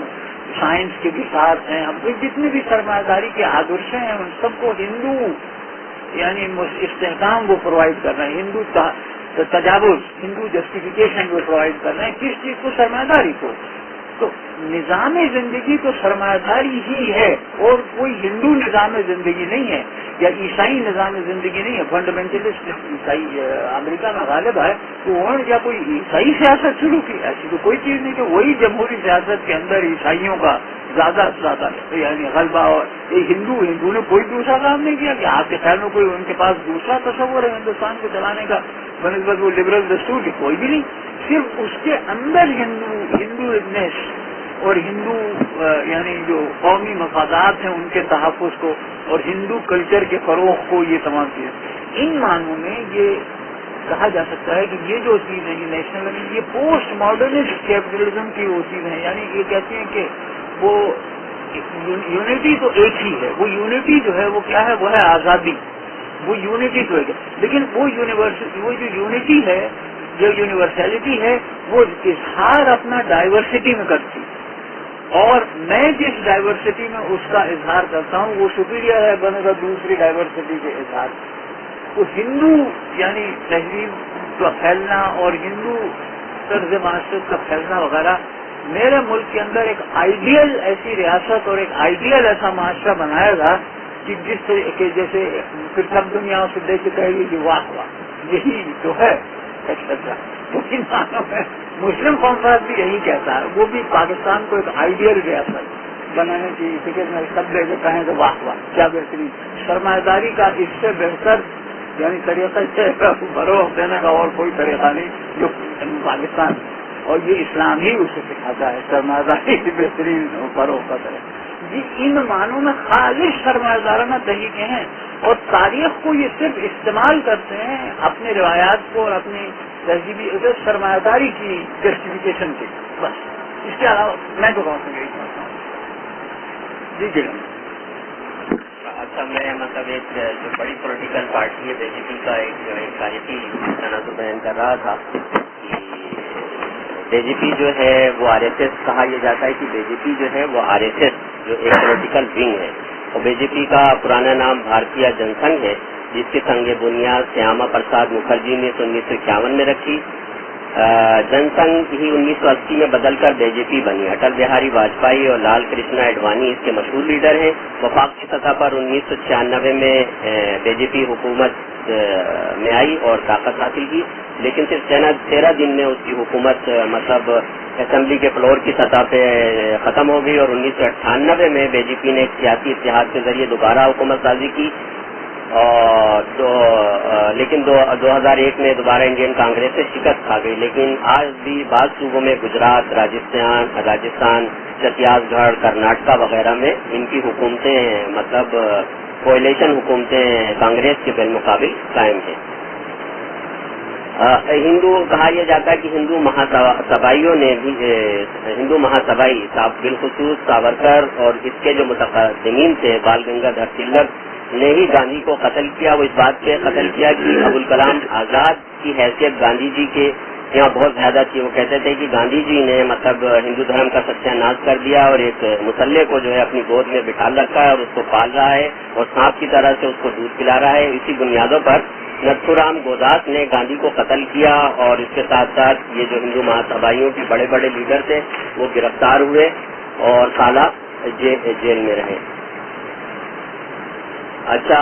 سائنس کے بھی ساتھ ہیں، ہم جتنے بھی سرمایہ داری کے آدرش ہیں ان سب کو ہندو یعنی استحکام وہ پرووائڈ کر رہے ہیں، ہندو تجاوز، ہندو جسٹیفیکیشن وہ پرووائڈ کر رہے ہیں. کس چیز کو؟ سرمایہ داری کو. تو نظام زندگی تو سرمایہ داری ہی ہے اور کوئی ہندو نظام زندگی نہیں ہے یا عیسائی نظام زندگی نہیں ہے. فنڈامنٹلسٹ عیسائی امریکہ میں غالب ہے تو انہوں نے کیا کوئی عیسائی سیاست شروع کی؟ ایسی تو کوئی چیز نہیں کہ وہی جمہوری سیاست کے اندر عیسائیوں کا زیادہ یعنی غلبہ. اور یہ ہندو نے کوئی دوسرا کام نہیں کیا کہ آپ کے خیال میں کوئی ان کے پاس دوسرا تصور ہے ہندوستان کو چلانے کا بنسبت وہ لبرل دستور کی؟ کوئی بھی نہیں. صرف اس کے اندر ہندوانس اور ہندو یعنی جو قومی مفادات ہیں ان کے تحفظ کو اور ہندو کلچر کے فروغ کو یہ تمام چیزیں، ان معنوں میں یہ کہا جا سکتا ہے کہ یہ جو چیز ہے یہ نیشنلزم، یہ پوسٹ ماڈرنسٹ کیپٹلزم کی وہ چیز ہے. یعنی یہ کہتے ہیں کہ وہ یونٹی تو ایک ہی ہے، وہ یونٹی جو ہے وہ کیا ہے، وہ ہے آزادی. وہ یونٹی تو ایک ہے، لیکن وہ جو یونٹی ہے، جو یونیورسلٹی ہے، وہ اظہار اپنا ڈائیورسٹی میں کرتی، اور میں جس ڈائیورسٹی میں اس کا اظہار کرتا ہوں وہ سپیریئر ہے بنے گا دوسری ڈائیورسٹی کے اظہار. تو ہندو یعنی تہذیب کا پھیلنا اور ہندو طرز معاشرت کا پھیلنا وغیرہ میرے ملک کے اندر ایک آئیڈیل ایسی ریاست اور ایک آئیڈیل ایسا معاشرہ بنائے گا کہ جس طریقے جیسے پھر سب دنیا سے دیکھ کے کہے گی کہ واہ واہ یہی تو ہے ایکسٹرا. تو ان معنوں میں مسلم کانفرنس بھی یہی کہتا ہے، وہ بھی پاکستان کو ایک آئیڈیل ریاست بنانے کی فکر میں سب لے کے کہیں کہ واہ واہ کیا بہترین سرمایہ داری کا اس سے بہتر یعنی طریقہ سے فروغ دینے کا اور کوئی طریقہ نہیں جو پاکستان اور یہ اسلام ہی اسے سکھاتا ہے سرمایہ داری کی بہترین فروغ کا طریقہ. جی ان معنوں میں خالص سرمایہ دارانہ طریقے ہیں اور تاریخ کو یہ صرف استعمال کرتے ہیں اپنے روایات کو اور اپنی تہذیبی سرمایہ داری کی جسٹیفیکیشن کی، بس. اس کے علاوہ میں تو بہت یہی چاہتا ہوں. جی اچھا، میں مطلب ایک جو بڑی پولیٹیکل پارٹی ہے بی جے پی کا ایک تاریخی تناظر بیان کر رہا تھا کہ بی جے پی جو ہے وہ آر ایس ایس کہا یہ جاتا ہے کہ بی جے پی جو ہے وہ آر ایس ایس جو ایک پولیٹیکل ونگ ہے، اور بی جے پی کا پرانا نام بھارتیہ جن سنگھ ہے جس کی سنگ بنیاد شیاما پرساد مکھرجی نے 1951 میں رکھی. جن سنگھ ہی 1980 میں بدل کر بی جے پی بنی. اٹل بہاری واجپئی اور لال کرشنا اڈوانی اس کے مشہور لیڈر ہیں. وفاق کی سطح پر 1996 میں بی جے پی حکومت میں آئی اور طاقت حاصل کی، لیکن صرف 13 دن میں اس کی حکومت مطلب اسمبلی کے فلور کی سطح پہ ختم ہو گئی، اور 1998 میں بی جے پی نے ایک سیاسی اتحاد کے ذریعے دوبارہ حکومت سازی کی. اور لیکن 2001 میں دوبارہ انڈین کانگریس سے شکست کھا گئی. لیکن آج بھی بعض صوبوں میں گجرات، راجستھان، چھتیس گڑھ، کرناٹکا وغیرہ میں ان کی حکومتیں مطلب کولیشن حکومتیں کانگریس کے بالمقابل قائم ہیں. ہندو کہا یہ جاتا ہے کہ ہندو مہاسبائیوں نے بھی ہندو مہاسبائی بالخصوص ساورکر اور اس کے جو متقدمین تھے بال گنگادھر تلک نے ہی گاندھی کو قتل کیا. وہ اس بات پہ قتل کیا کہ ابوالکلام آزاد کی حیثیت گاندھی جی کے یہاں بہت زیادہ تھی. وہ کہتے تھے کہ گاندھی جی نے مطلب ہندو دھرم کا ستیہ ناش کر دیا اور ایک مسلح کو جو ہے اپنی گود میں بٹھا رکھا ہے اور اس کو پال رہا ہے اور سانپ کی طرح سے اس کو دودھ پلا رہا ہے. اسی بنیادوں پر نتھو رام گوداس نے گاندھی کو قتل کیا، اور اس کے ساتھ ساتھ یہ جو ہندو مہاسبائیوں کے بڑے بڑے لیڈر تھے وہ گرفتار ہوئے اور سالہ جیل میں رہے. اچھا،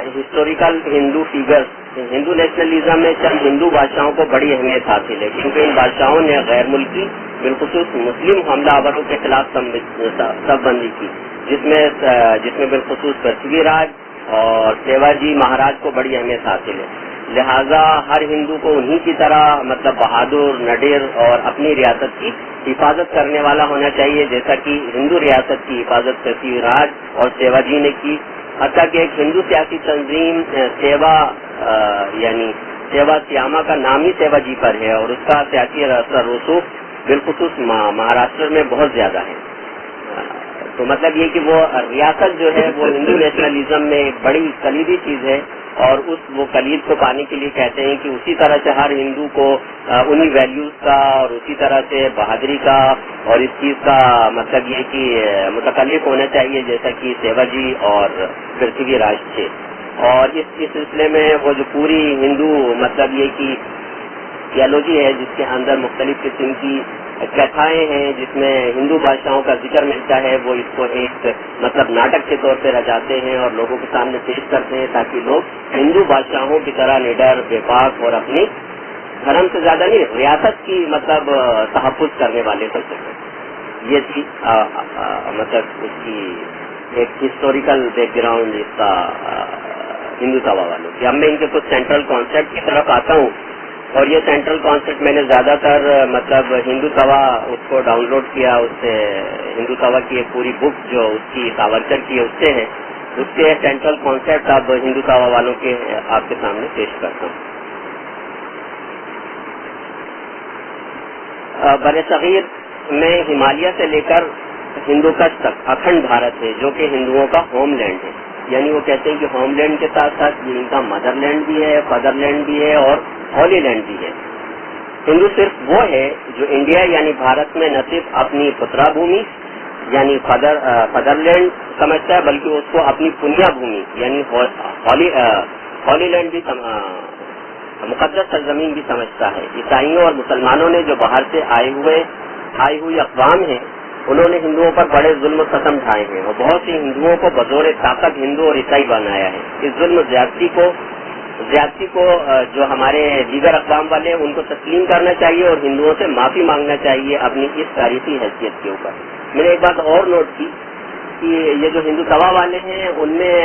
ہسٹوریکل ہندو فیگرز ہندو نیشنلزم میں چند ہندو بادشاہوں کو بڑی اہمیت حاصل ہے، کیونکہ ان بادشاہوں نے غیر ملکی بالخصوص مسلم حملہ آوروں کے خلاف صف بندی کی، جس میں بالخصوص پرتھوی راج اور شیواجی مہاراج کو بڑی اہمیت حاصل ہے. لہذا ہر ہندو کو انہی کی طرح مطلب بہادر، نڈر اور اپنی ریاست کی حفاظت کرنے والا ہونا چاہیے، جیسا کہ ہندو ریاست کی حفاظت پرتھوی راج اور شیواجی نے کی. حتیٰ کہ ایک ہندو سیاسی تنظیم یعنی سیوا سیاما کا نام ہی سیوا جی پر ہے، اور اس کا سیاسی اثر رسوخ بالخصوص مہاراشٹر میں بہت زیادہ ہے. تو مطلب یہ کہ وہ ریاست جو ہے وہ ہندو نیشنلزم میں ایک بڑی کلیدی چیز ہے، اور وہ کلید کو پانے کے لیے کہتے ہیں کہ اسی طرح سے ہر ہندو کو انہی ویلیوز کا اور اسی طرح سے بہادری کا اور اس چیز کا مطلب یہ کہ متکلف ہونا چاہیے جیسا کہ سیوا جی اور پرتھوی راج تھے. اور اس سلسلے میں وہ جو پوری ہندو مطلب یہ کہ تھیالوجی ہے جس کے اندر مختلف قسم کی کتھائیں ہیں جس میں ہندو بادشاہوں کا ذکر ملتا ہے، وہ اس کو ایک مطلب ناٹک کے طور پہ رچاتے ہیں اور لوگوں کے سامنے پیش کرتے ہیں تاکہ لوگ ہندو بادشاہوں کی طرح نڈر، بے باک اور اپنی دھرم سے زیادہ نہیں ریاست کی مطلب تحفظ کرنے والے ہو سکیں. یہ تھی مطلب اس کی ایک ہسٹوریکل بیک گراؤنڈ اس کا ہندو سبھا والوں کی. اب میں ان کے کچھ سینٹرل کانسیپٹ کی طرف آتا ہوں. اور یہ سینٹرل کانسیپٹ میں نے زیادہ تر مطلب ہندو توا اس کو ڈاؤن لوڈ کیا، اس سے ہندو توا کی ایک پوری بک جو اس کی ساورکر کی ہے اس سے ہے، اس کے سینٹرل کانسیپٹ اب ہندو توا والوں کے آپ کے سامنے پیش کرتا ہوں۔ بر صغیر میں ہمالیہ سے لے کر ہندو کش تک اکھنڈ بھارت ہے جو کہ ہندوؤں کا ہوم لینڈ ہے، یعنی وہ کہتے ہیں کہ ہوم لینڈ کے ساتھ ساتھ یہ ان کا مدر لینڈ بھی ہے، فادر لینڈ بھی ہے اور ہولی لینڈ بھی ہے۔ ہندو صرف وہ ہے جو انڈیا یعنی بھارت میں نہ صرف اپنی پترا بھومی یعنی فادر لینڈ سمجھتا ہے بلکہ اس کو اپنی پنیا بھومی یعنی ہولی لینڈ بھی مقدس سرزمین بھی سمجھتا ہے۔ عیسائیوں اور مسلمانوں نے جو باہر سے آئی ہوئی اقوام ہیں انہوں نے ہندوؤں پر بڑے ظلم و ستم ڈھائے ہیں اور بہت سی ہندوؤں کو بطور طاقت ہندو اور عیسائی بنایا ہے۔ اس ظلم زیادتی کو جو ہمارے دیگر اقوام والے ہیں ان کو تسلیم کرنا چاہیے اور ہندوؤں سے معافی مانگنا چاہیے اپنی اس تاریخی حیثیت کے اوپر۔ میں نے ایک بات اور نوٹ کی کہ یہ جو ہندو توا والے ہیں ان میں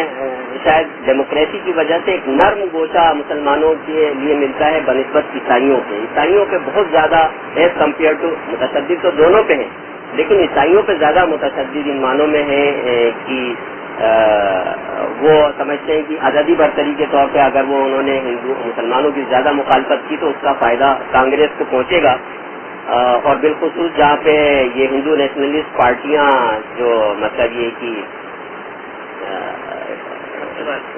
شاید ڈیموکریسی کی وجہ سے ایک نرم گوشہ مسلمانوں کے لیے ملتا ہے بنسبت عیسائیوں کے بہت زیادہ ایز کمپیئر ٹو متشدد تو دونوں پہ ہیں لیکن عیسائیوں پہ زیادہ متشدد ان معنوں میں ہے کہ وہ سمجھتے ہیں کہ عددی برتری کے طور پہ اگر انہوں نے مسلمانوں کی زیادہ مخالفت کی تو اس کا فائدہ کانگریس کو پہنچے گا، اور بالخصوص جہاں پہ یہ ہندو نیشنلسٹ پارٹیاں جو مطلب یہ کہ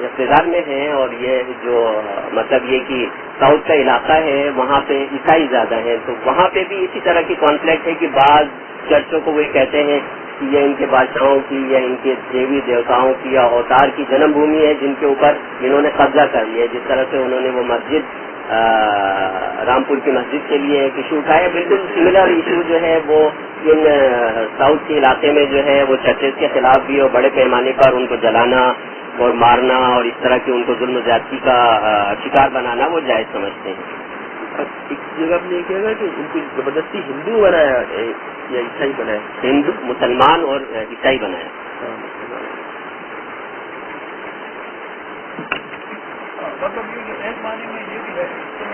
اقتدار میں ہیں اور یہ جو مطلب یہ کہ ساؤتھ کا علاقہ ہے وہاں پہ عیسائی زیادہ ہیں، تو وہاں پہ بھی اسی طرح کی کانفلکٹ ہے کہ بعض چرچوں کو وہ کہتے ہیں کہ یہ ان کے بادشاہوں کی یا ان کے دیوی دیوتاؤں کی یا اوتار کی جنم بھومی ہے جن کے اوپر انہوں نے قبضہ کر لیا، جس طرح سے انہوں نے وہ مسجد رامپور کی مسجد کے لیے ایک ایشو اٹھایا، بالکل سملر ایشو جو ہے وہ ان ساؤتھ کے علاقے میں جو ہے وہ چرچز کے خلاف بھی اور بڑے پیمانے پر ان کو جلانا اور مارنا اور اس طرح کی ان کو ظلم و زیادتی کا شکار بنانا وہ جائز سمجھتے ہیں۔ ایک جگہ آپ نے یہ کہا کہ ان کو زبردستی ہندو بنایا یا عیسائی بنایا؟ ہندو مسلمان اور عیسائی بنایا۔ مطلب یہ ایک معنی میں یہ بھی ہے کہ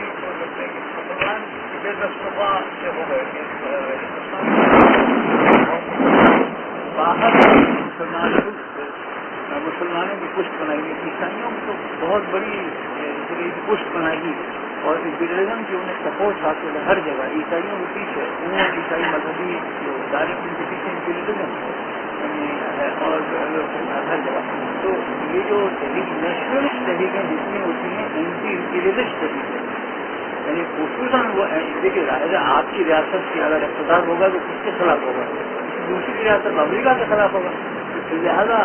مسلمان بے دستفا سے ہو گئے باہر مسلمانوں کی پشت بنائی گئی، عیسائیوں کو بہت بڑی پشت بنائی گئی اور امپیریلزم کی انہیں سپورٹ حاصل ہے ہر جگہ۔ عیسائیوں کے پیچھے عیسائی مذہبی جو ادارے ان کے پیچھے امپیریلزم ہے اور ہر جگہ۔ تو یہ جو نیشنلسٹ تحریکیں جتنی ہوتی ہیں اینٹی امپیریلسٹ تحریکیں، یعنی خصوصاً وہ دیکھیے آپ کی ریاست کی اگر اقتدار ہوگا تو کس کے خلاف ہوگا؟ دوسری ریاست امریکہ کے خلاف ہوگا۔ لہٰذا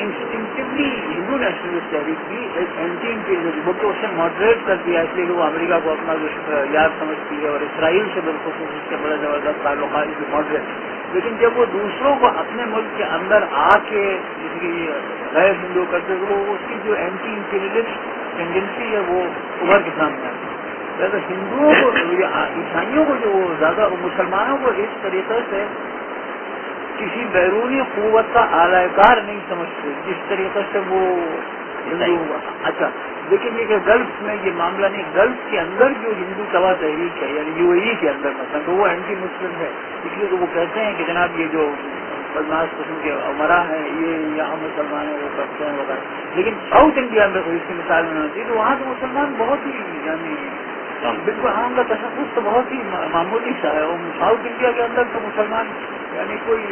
انسٹنکٹلی ہندو نیشنلسٹ تحریک کی ایک اینٹی امپیریلزم وہ تو اس نے ماڈریٹ کر دیا اس لیے کہ وہ امریکہ کو اپنا جو یاد سمجھتی ہے اور اسرائیل سے بالخصوص اس کے بڑے زبردست تعلقات کی ماڈریٹ، لیکن جب وہ دوسروں کو اپنے ملک کے اندر آ کے جس کی غیر ہندو کرتے وہ اس کی جو اینٹی امپیریلسٹ ٹینڈنسی ہے وہ ابھر کے سامنے آتی ہے۔ لہٰذا ہندوؤں کو عیسائیوں کو جو زیادہ مسلمانوں کو اس طریقے سے کسی بیرونی قوت کا اعلی کار نہیں سمجھتے جس طریقے سے وہ اچھا لیکن یہ کہ گلف میں یہ معاملہ نہیں، گلف کے اندر جو ہندو توا تحریک ہے یعنی یو اے ای کے اندر مثلا تو وہ اینٹی مسلم ہے، اس لیے کہ وہ کہتے ہیں کہ جناب یہ جو بدماش قسم کے عمرہ ہیں یہ یہاں مسلمان ہیں وہ کرتے ہیں وغیرہ، لیکن ساؤتھ انڈیا میں کوئی اس کی مثال میں ہوتی ہے تو وہاں کے مسلمان بہت ہی یعنی بالکل ان کا تصور تو بہت ہی معمولی سا ہے، اور ساؤتھ انڈیا کے اندر تو مسلمان یعنی کوئی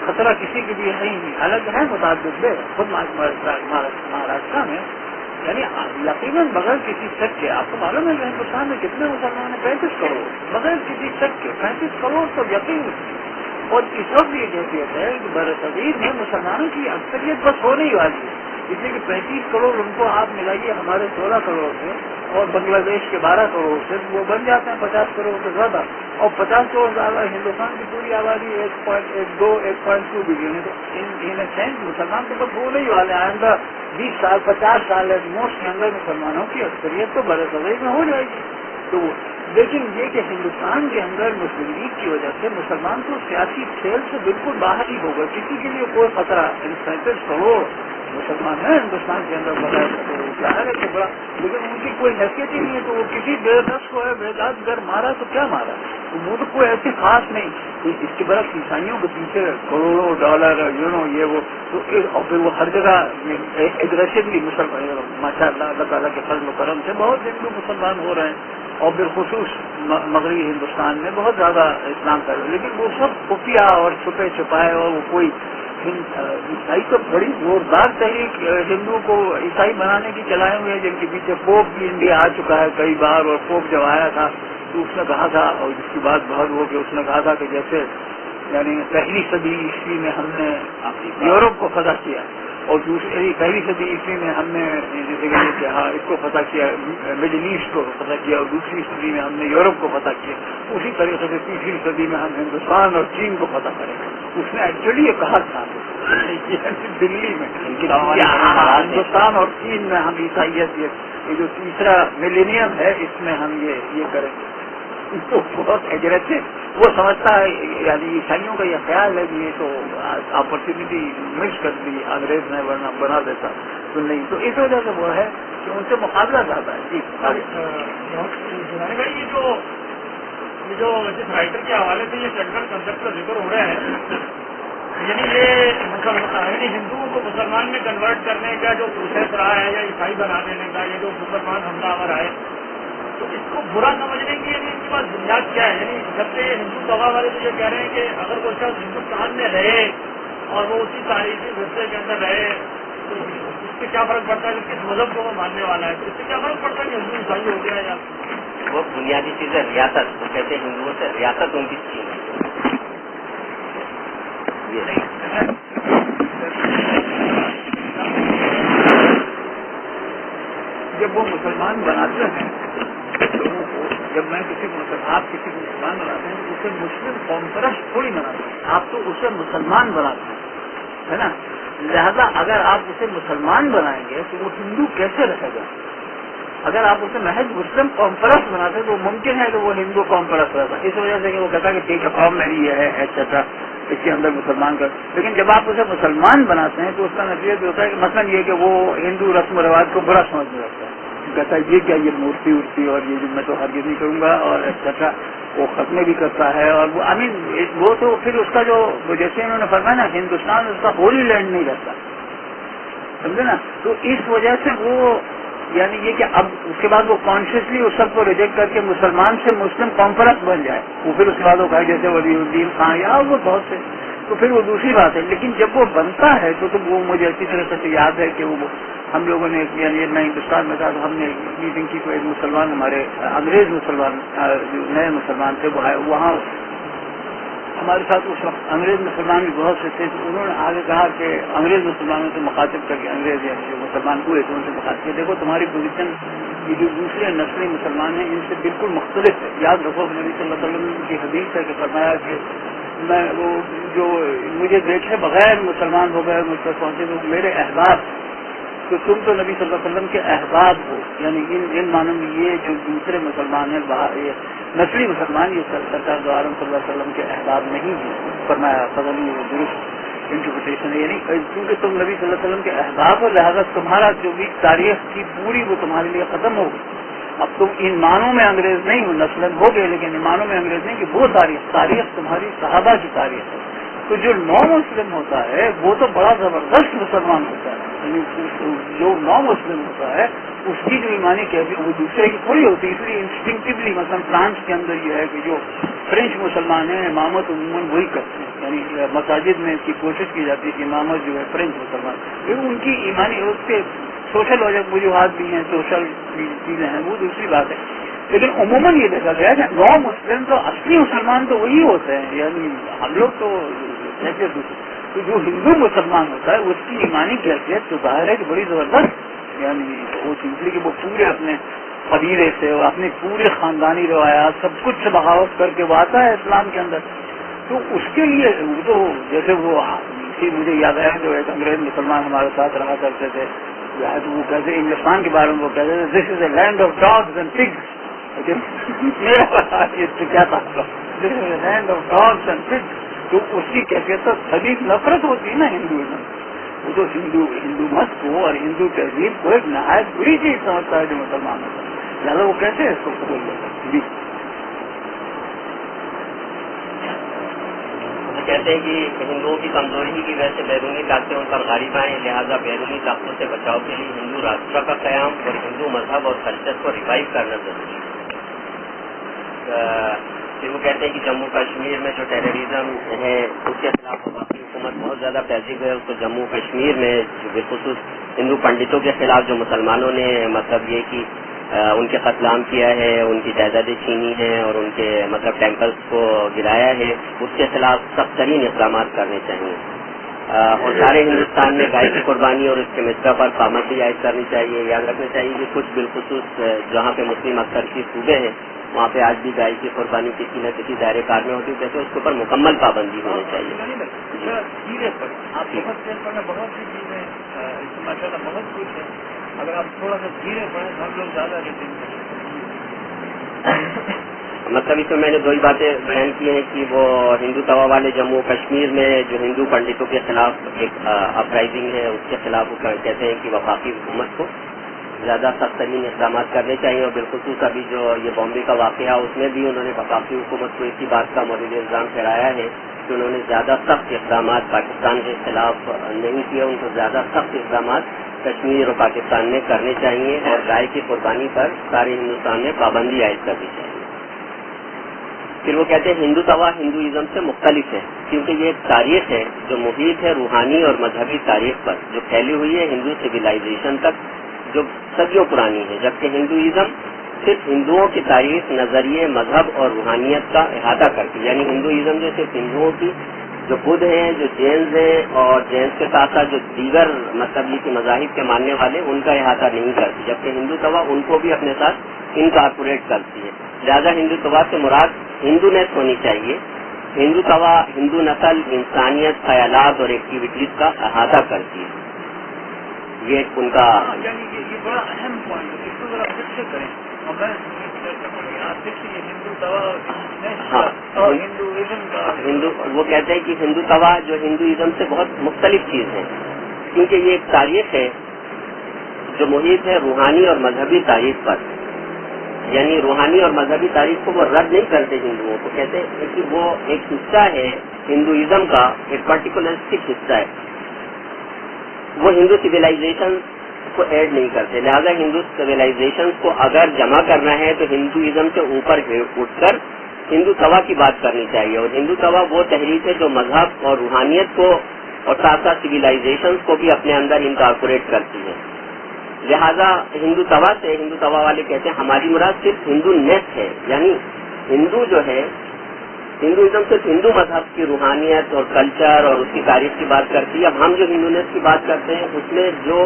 خطرہ کسی کے لیے نہیں، حالانکہ ہے متعدد ہے خود مہاراشٹر میں یعنی یقیناً بغیر کسی شک کے آپ کو معلوم ہے کہ ہندوستان میں کتنے مسلمان ہیں 35 کروڑ بغیر کسی شک کے 35 کروڑ تو یقین، اور اس وقت یہ کیفیت ہے کہ برصغیر میں مسلمانوں کی اکثریت بس ہونے ہی والی ہے، اس لیے کہ 35 کروڑ ان کو آپ ملائیے ہمارے 16 کروڑ سے اور بنگلہ دیش کے 12 کروڑ سے وہ بن جاتے ہیں 50 کروڑ سے زیادہ، اور 50 کروڑ زیادہ ہندوستان کی پوری آبادی 1.2 بلین ہے، تو ان سینس مسلمان تو بس ہونے ہی والے ہیں، آئندہ 20 سال 50 سال موسٹ کے اندر مسلمانوں کی اکثریت تو برصغیر میں ہو جائے گی۔ تو لیکن یہ کہ ہندوستان کے اندر مسلم لیگ کی وجہ سے مسلمان تو سیاسی کھیل سے بالکل باہر ہی ہوگا، کسی کے لیے کوئی خطرہ 37 کروڑ مسلمان ہیں ہندوستان کے اندر بغیر ظاہر ہے تو بڑا، لیکن ان کی کوئی حیثیت ہی نہیں ہے. تو وہ کسی بے نفس کو ہے بے داد گر مارا تو کیا مارا، وہ تو کوئی ایسی خاص نہیں. اس کے برعکس عیسائیوں کے پیچھے کروڑوں ڈالر یہ وہ، تو اور پھر وہ ہر جگہ ایگریسولی مسلمان، ماشاء اللہ اللہ تعالیٰ کے فضل و کرم سے بہت ہندو مسلمان ہو رہے ہیں، اور بالخصوص مغربی ہندوستان میں بہت زیادہ اسلام کا، لیکن وہ سب خفیہ اور چھپے چھپائے، اور وہ کوئی عیسائی تو بڑی زوردار تحریک ہندوؤں کو عیسائی بنانے کی چلائے ہوئے ہیں، جن کے پیچھے پوپ بھی انڈیا آ چکا ہے کئی بار. اور پوپ جب آیا تھا تو اس نے کہا تھا، اور جس کی بات بہت ہو کہ اس نے کہا تھا کہ جیسے یعنی پہلی صدی عیسوی میں ہم نے یورپ کو فتح کیا، اور دوسری پہلی صدی عیسوی میں ہم نے جیسے کہ اس کو فتح کیا، مڈل ایسٹ کو فتح کیا، اور دوسری صدی میں ہم نے یورپ کو فتح کیا. اسی طریقے سے تیسری صدی میں ہم ہندوستان اور چین کو فتح کریں گے. اس نے ایکچولی یہ کہا تھا دلی میں ہندوستان اور چین میں ہم عیسائیت، یہ جو تیسرا ملینیم ہے اس میں ہم یہ کریں گے. تو بہت ایگریسو وہ سمجھتا ہے، یعنی عیسائیوں کا یہ خیال ہے کہ یہ تو اپرچونیٹی مس کر دی انگریز نے، ورنہ بنا دیتا تو نہیں. تو اس وجہ سے وہ ہے کہ ان سے مقابلہ زیادہ ہے. جی یہ جو جس رائٹر کے حوالے سے یہ سینٹرل کنسپٹ کا ذکر ہو رہا ہے، یعنی یہ ہندوؤں کو مسلمان میں کنورٹ کرنے کا جو پروسیس رہا ہے، یا عیسائی بنا دینے کا، یہ جو مسلمان حملہ آور آئے، تو اس کو برا سمجھنے کی یعنی ان کے پاس بنیاد کیا ہے؟ یعنی جب سے ہندو دوا والے تو یہ کہہ رہے ہیں کہ اگر کوئی شخص ہندوستان میں رہے اور وہ اسی تاریخی ورثے کے اندر رہے تو اس سے کیا فرق پڑتا ہے، کس مذہب کو وہ ماننے والا ہے، تو اس سے کیا فرق پڑتا ہے کہ ہندو عیسائی ہو گیا؟ یا وہ بنیادی چیز ہے ریاست، وہ کہتے ہیں ہندوؤں سے ریاست ان کی چین ہے. یہ نہیں جب وہ مسلمان بناتے ہیں لوگوں کو، جب میں کسی کو آپ کسی کو مسلمان بناتے ہیں تو اسے مسلم قوم پرست تھوڑی بناتے ہیں، آپ تو اسے مسلمان بناتے ہیں، ہے نا. لہذا اگر آپ اسے مسلمان بنائیں گے تو وہ ہندو کیسے رہے گا؟ اگر آپ اسے محض مسلم قوم پرست بناتے تو ممکن ہے کہ وہ ہندو قوم پرست رہتا، اس وجہ سے کہ وہ کہتا ہے کہ ٹھیک ہے قوم میری یہ ہے ایٹسٹرا، اس کے اندر مسلمان کر. لیکن جب آپ اسے مسلمان بناتے ہیں تو اس کا نتیجہ یہ ہوتا ہے کہ مثلاً یہ کہ وہ ہندو رسم و رواج کو برا سمجھنے لگتا ہے، کہتا ہے یہ کیا، یہ مورتی ورتی اور یہ جو میں تو ہرگز نہیں کروں گا اور ایٹسٹرا. وہ ختمے بھی کرتا ہے، اور وہ وہ تو پھر اس کا جو جیسے انہوں نے فرمایا نا، ہندوستان اس کا ہولی لینڈ نہیں رہتا، سمجھے نا. تو اس وجہ سے وہ یعنی یہ کہ اب اس کے بعد وہ کانشیسلی اس سب کو ریجیکٹ کر کے مسلمان سے مسلم قوم پرست بن جائے، وہ پھر اس کے بعد وہ کہا جیسے ولی الدین خان یا وہ بہت سے، تو پھر وہ دوسری بات ہے. لیکن جب وہ بنتا ہے تو وہ مجھے اچھی طرح سے یاد ہے کہ وہ ہم لوگوں نے یعنی میں ہندوستان میں تھا تو ہم نے میٹنگ کی، کوئی مسلمان ہمارے انگریز مسلمان جو نئے مسلمان تھے وہ آئے، وہاں ہمارے ساتھ اس وقت انگریز مسلمان بھی بہت سے تھے. تو انہوں نے آگے کہا کہ انگریز مسلمانوں سے مخاطب کر کے، انگریز یعنی جو مسلمان ہوئے تھے ان سے مخاطب کیا، دیکھو تمہاری پوزیشن یہ جو دوسرے نسلی مسلمان ہیں ان سے بالکل مختلف ہے. یاد رکھو نبی صلی اللہ علیہ وسلم کی حدیث ہے کہ فرمایا کہ میں وہ جو مجھے دیکھے بغیر مسلمان ہو گئے مجھ تک پہنچے تو میرے احباب، تو تم تو نبی صلی اللہ علیہ وسلم کے احباب ہو. یعنی ان معنوں میں یہ جو دوسرے مسلمان ہیں یہ نسلی مسلمان، یہ سرکار دو عالم صلی اللہ علیہ وسلم کے احباب نہیں ہیں. فرمایا فضل درست انٹرپریٹیشن ہے، یعنی کیونکہ تم نبی صلی اللہ علیہ وسلم کے احباب ہو لہٰذا تمہارا جو بھی تاریخ کی پوری وہ تمہارے لیے ختم ہوگی. اب تم ان معنوں میں انگریز نہیں ہو، نسلاً ہو گئے لیکن ان معنوں میں انگریز نہیں کہ وہ تاریخ تمہاری صحابہ کی تاریخ ہے. تو جو نو مسلم ہوتا ہے وہ تو بڑا زبردست مسلمان ہوتا ہے، یعنی جو نو مسلم ہوتا ہے اس کی جو ایمانی کیفیت وہ دوسرے کی تھوڑی ہوتی ہے. اس لیے انسٹنکٹیولی مثلا فرانس کے اندر یہ ہے کہ جو فرینچ مسلمان ہیں امامت عموماً وہی کرتے ہیں، یعنی مساجد میں اس کی کوشش کی جاتی ہے کہ امامت جو ہے فرینچ مسلمان، پھر ان کی ایمانی اس کے سوشل وجوہات بھی ہیں، سوشل چیزیں ہیں، وہ دوسری بات ہے. لیکن عموماً یہ دیکھا گیا کہ نو مسلم تو اصلی مسلمان تو وہی ہوتے ہیں، یعنی ہم لوگ تو تو جو ہندو مسلمان ہوتا ہے اس کی ایمانی کیفیت تو ظاہر ہے کہ بڑی زبردست، یعنی وہ چیز کہ وہ پورے اپنے قبیلے سے اور اپنی پورے خاندانی روایات سب کچھ سے بغاوت کر کے وہ آتا ہے اسلام کے اندر. تو اس کے لیے وہ تو جیسے وہ مجھے یاد ہے جو ایک انگریز مسلمان ہمارے ساتھ رہا کرتے تھے، وہ کہتے ہندوستان کے بارے میں وہ کہتے تھے this is a land of dogs and pigs. میرا کیا تھا this is a land of dogs and pigs. تو اس کی کیفیت تو شدید نفرت ہوتی ہے نا ہندوازم. وہ تو ہندو مت کو اور ہندو تہذیب کو ایک نہایت بری چیز سمجھتا ہے جو مسلمانوں کا، لہٰذا وہ کیسے اس کو قبول کر سکتے جی؟ کہتے ہیں کہ ہندوؤں کی کمزوری کی وجہ سے بیرونی طاقتیں ان پر غالب آئیں، لہٰذا بیرونی طاقتوں سے بچاؤ کے لیے ہندو راشٹر کا قیام اور ہندو مذہب اور کلچر کو ریوائیو کرنا ضروری ہے۔ پھر وہ کہتے ہیں کہ جموں کشمیر میں جو ٹیررزم ہے اس کے خلاف وفاقی حکومت بہت زیادہ پیسو ہے، اس کو جموں کشمیر میں جو بالخصوص ہندو پنڈتوں کے خلاف جو مسلمانوں نے مطلب یہ کہ ان کے قتل عام کیا ہے، ان کی جائیدادیں چھینی ہیں اور ان کے مطلب ٹیمپلز کو گرایا ہے، اس کے خلاف سخت ترین اقدامات کرنے چاہیے، اور سارے ہندوستان میں گائے کی قربانی اور اس کے مصرع پر پابندی عائد کرنی چاہیے۔ یاد رکھنا چاہیے کہ کچھ بالخصوص جہاں پہ مسلم اکثر کی صوبے ہیں وہاں پہ آج بھی گائے کی قربانی کسی نہ کسی دائرے کار میں ہوتی ہے، جیسے اس کے اوپر مکمل پابندی ہونی چاہیے۔ دھیرے پر آپ بہت دیر پڑھیں، بہت سی چیزیں ماشاء اللہ بہت کچھ ہے، اگر آپ تھوڑا سا دھیرے پڑھیں تو ہم لوگ زیادہ ریٹنگ کریں۔ مطلب اس میں میں نے دو ہی باتیں بیان کی ہیں کہ وہ ہندو توا والے جموں کشمیر میں جو ہندو پنڈتوں کے خلاف ایک اپرائزنگ ہے اس کے خلاف وہ کہتے ہیں کہ وفاقی حکومت کو زیادہ سخت ترین اقدامات کرنے چاہیے، اور بالخصوص ابھی جو یہ بامبے کا واقعہ اس میں بھی انہوں نے وفاقی حکومت کو اسی بات کا مورد الزام ٹھہرایا ہے کہ انہوں نے زیادہ سخت اقدامات پاکستان کے خلاف نہیں کیے، ان کو زیادہ سخت اقدامات کشمیر اور پاکستان میں کرنے چاہیے، اور گائے کی قربانی پر سارے ہندوستان میں پابندی عائد کرنی چاہیے۔ پھر وہ کہتے ہیں ہندو توا ہندوازم سے مختلف ہے کیونکہ یہ ایک تاریخ ہے جو محیط ہے روحانی اور مذہبی تاریخ پر، جو پھیلی ہوئی ہے ہندو سویلائزیشن تک جو صدیوں پرانی ہے، جبکہ ہندوازم صرف ہندوؤں کی تاریخ، نظریے، مذہب اور روحانیت کا احاطہ کرتی ہے، یعنی ہندوازم جو صرف ہندوؤں کی جو بدھ ہیں، جو جینز ہیں اور جینز کے ساتھ ساتھ جو دیگر مطلب یہ کہ مذاہب کے ماننے والے ان کا احاطہ نہیں کرتی، جبکہ ہندو توا ان کو بھی اپنے ساتھ انکارپوریٹ کرتی ہے۔ لہٰذا ہندو توا سے مراد ہندونیس ہونی چاہیے۔ ہندو توا ہندو نسل، انسانیت، خیالات اور ایکٹیویٹیز کا احاطہ کرتی ہے، یہ ان کا یعنی یہ بڑا اہم پوائنٹ ہے، اس کو ذرا پھر سے کریں، اور میں پھر سے یہ ہندو توا اور ہندوازم کا وہ کہتے ہیں کہ ہندو توا جو ہندوازم سے بہت مختلف چیز ہے کیونکہ یہ ایک تاریخ ہے جو محیط ہے روحانی اور مذہبی تاریخ پر، یعنی روحانی اور مذہبی تاریخ کو وہ رد نہیں کرتے ہندوؤں کو، کہتے ہیں کہ وہ ایک حصہ ہے ہندوازم کا، ایک پرٹیکولرسٹک حصہ ہے، وہ ہندو سویلائزیشن کو ایڈ نہیں کرتے۔ لہذا ہندو سویلائزیشن کو اگر جمع کرنا ہے تو ہندوازم سے اوپر اٹھ کر ہندو توا کی بات کرنی چاہیے، اور ہندو توا وہ تحریک ہے جو مذہب اور روحانیت کو اور ساتھ ساتھ سویلائزیشن کو بھی اپنے اندر انکارپوریٹ کرتی ہے۔ لہذا ہندو توا سے ہندو توا والے کہتے ہیں ہماری مراد صرف ہندو نیس ہے، یعنی ہندو جو ہے ہندوازم صرف ہندو مذہب کی روحانیت اور کلچر اور اس کی تاریخ کی بات کرتی ہے۔ اب ہم جو ہندونیس کی بات کرتے ہیں اس میں جو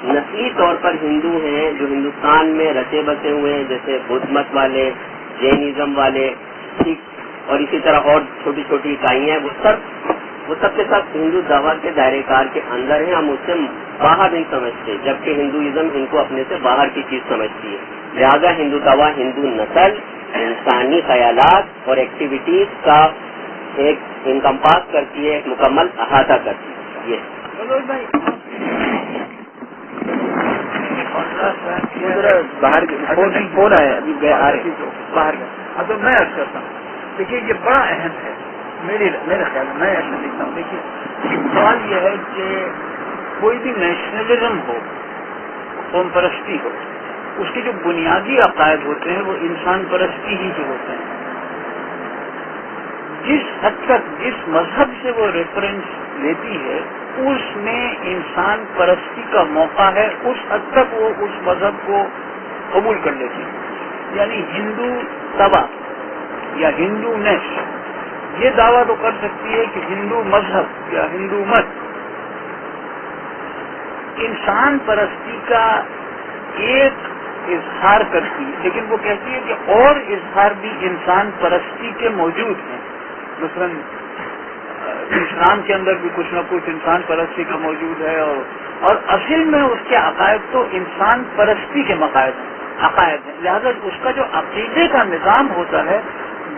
نسلی طور پر ہندو ہیں جو ہندوستان میں رچے بسے ہوئے ہیں، جیسے بدھ مت والے، جینزم والے، سکھ اور اسی طرح اور چھوٹی چھوٹی اکائیاں ہیں، وہ سب کے سب ہندو دعویٰ کے دائرے کار کے اندر ہیں، ہم اس سے باہر نہیں سمجھتے، جبکہ ہندوازم ان کو اپنے سے باہر کی چیز سمجھتی ہے۔ لہذا ہندو دعویٰ ہندو نسل، انسانی خیالات اور ایکٹیویٹیز کا ایک انکمپاس کرتی ہے، ایک مکمل احاطہ کرتی ہے۔ یہ باہر فون آیا ابھی باہر کا، اب تو میں عرض کرتا ہوں، دیکھیے یہ بڑا اہم ہے میرے خیال میں ایسا دیکھتا ہوں۔ دیکھیے سوال یہ ہے کہ کوئی بھی نیشنلزم ہو، قوم پرستی ہو، اس کے جو بنیادی عقائد ہوتے ہیں وہ انسان پرستی ہی کے ہوتے ہیں۔ جس حد تک جس مذہب سے وہ ریفرنس لیتی ہے اس میں انسان پرستی کا موقع ہے، اس حد تک وہ اس مذہب کو قبول کر لیتی ہے۔ یعنی ہندو توا یا ہندو نیس یہ دعویٰ تو کر سکتی ہے کہ ہندو مذہب یا ہندو مت انسان پرستی کا ایک اظہار کرتی ہے، لیکن وہ کہتی ہے کہ اور اظہار بھی انسان پرستی کے موجود ہیں۔ مثلاً اسلام کے اندر بھی کچھ نہ کچھ انسان پرستی کا موجود ہے، اور اصل میں اس کے عقائد تو انسان پرستی کے عقائد ہیں۔ لہذا اس کا جو عقیدے کا نظام ہوتا ہے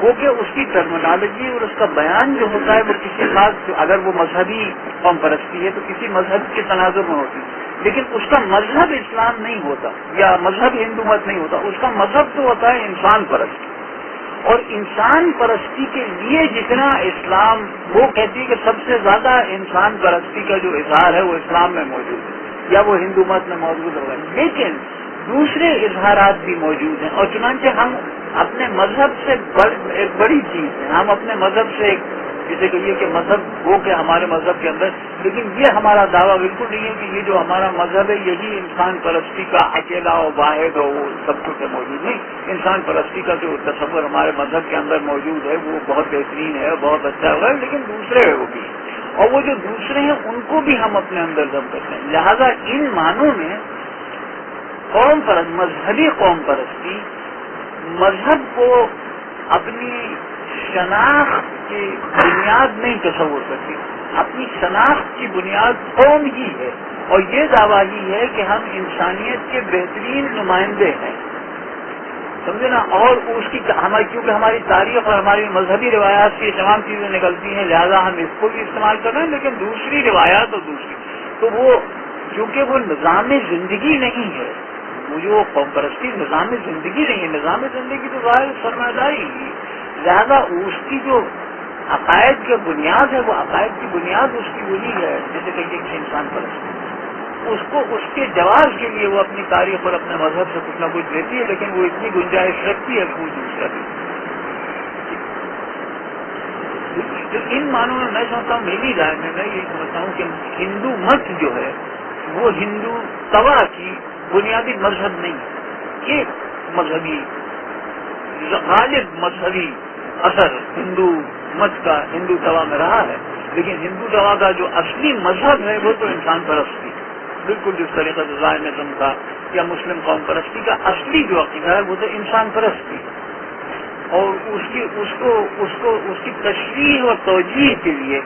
وہ کہ اس کی ٹرمینالوجی اور اس کا بیان جو ہوتا ہے وہ کسی خاص، اگر وہ مذہبی قوم پرستی ہے تو کسی مذہب کے تناظر میں ہوتی ہے، لیکن اس کا مذہب اسلام نہیں ہوتا یا مذہب ہندو مت نہیں ہوتا، اس کا مذہب تو ہوتا ہے انسان پرستی. اور انسان پرستی کے لیے جتنا اسلام، وہ کہتی ہے کہ سب سے زیادہ انسان پرستی کا جو اظہار ہے وہ اسلام میں موجود ہے یا وہ ہندو مت میں موجود ہوگا، لیکن دوسرے اظہارات بھی موجود ہیں. اور چنانچہ ہم اپنے مذہب سے ایک بڑی چیز ہے، ہم اپنے مذہب سے جسے کہیے کہ مذہب وہ کہ ہمارے مذہب کے اندر، لیکن یہ ہمارا دعویٰ بالکل نہیں ہے کہ یہ جو ہمارا مذہب ہے یہی انسان پرستی کا اکیلا و واحد ہو، وہ سب کچھ موجود نہیں. انسان پرستی کا جو تصور ہمارے مذہب کے اندر موجود ہے وہ بہت بہترین ہے، بہت اچھا ہے، لیکن دوسرے ہے وہ بھی، اور وہ جو دوسرے ہیں ان کو بھی ہم اپنے اندر دم کرتے ہیں. لہذا ان معنوں میں قوم پرست، مذہبی قوم پرستی مذہب کو اپنی شناخت کی بنیاد نہیں تصور کرتی، اپنی شناخت کی بنیاد قوم ہی ہے، اور یہ دعویٰ ہی ہے کہ ہم انسانیت کے بہترین نمائندے ہیں، سمجھے نا. اور اس کی ہماری، کیونکہ ہماری تاریخ اور ہماری مذہبی روایات کی تمام چیزیں نکلتی ہیں، لہذا ہم اس کو بھی استعمال کر رہے ہیں، لیکن دوسری روایات اور دوسری تو وہ چونکہ وہ نظام زندگی نہیں ہے، وہ جو قوم پرستی نظام زندگی نہیں ہے، نظام زندگی تو ظاہر سرمایہ داری ہی، لہذا اس کی جو عقائد کی بنیاد ہے وہ عقائد کی بنیاد اس کی وہی ہے، جیسے کہیے کہ انسان پرستی. اس کو اس کے جواز کے لیے وہ اپنی تاریخ اور اپنے مذہب سے کچھ نہ کچھ دیتی ہے، لیکن وہ اتنی گنجائش رکھتی ہے کوئی دوسرا بھی. جو ان معنوں میں سمجھتا ہوں، میری رائے میں یہی سمجھتا ہوں کہ ہندو مت جو ہے وہ ہندو توا کی بنیادی مذہب نہیں ہے. یہ مذہبی غالب مذہبی اثر ہندو مت کا ہندو توا میں رہا ہے، لیکن ہندو توا کا جو اصلی مذہب ہے وہ تو انسان پرستی، بالکل جس طریقے سے زائنزم کا یا مسلم قوم پرستی کا اصلی جو عقیدہ ہے وہ تو انسان پرستی، اور اس کی تشریح اور توجیہ کے لیے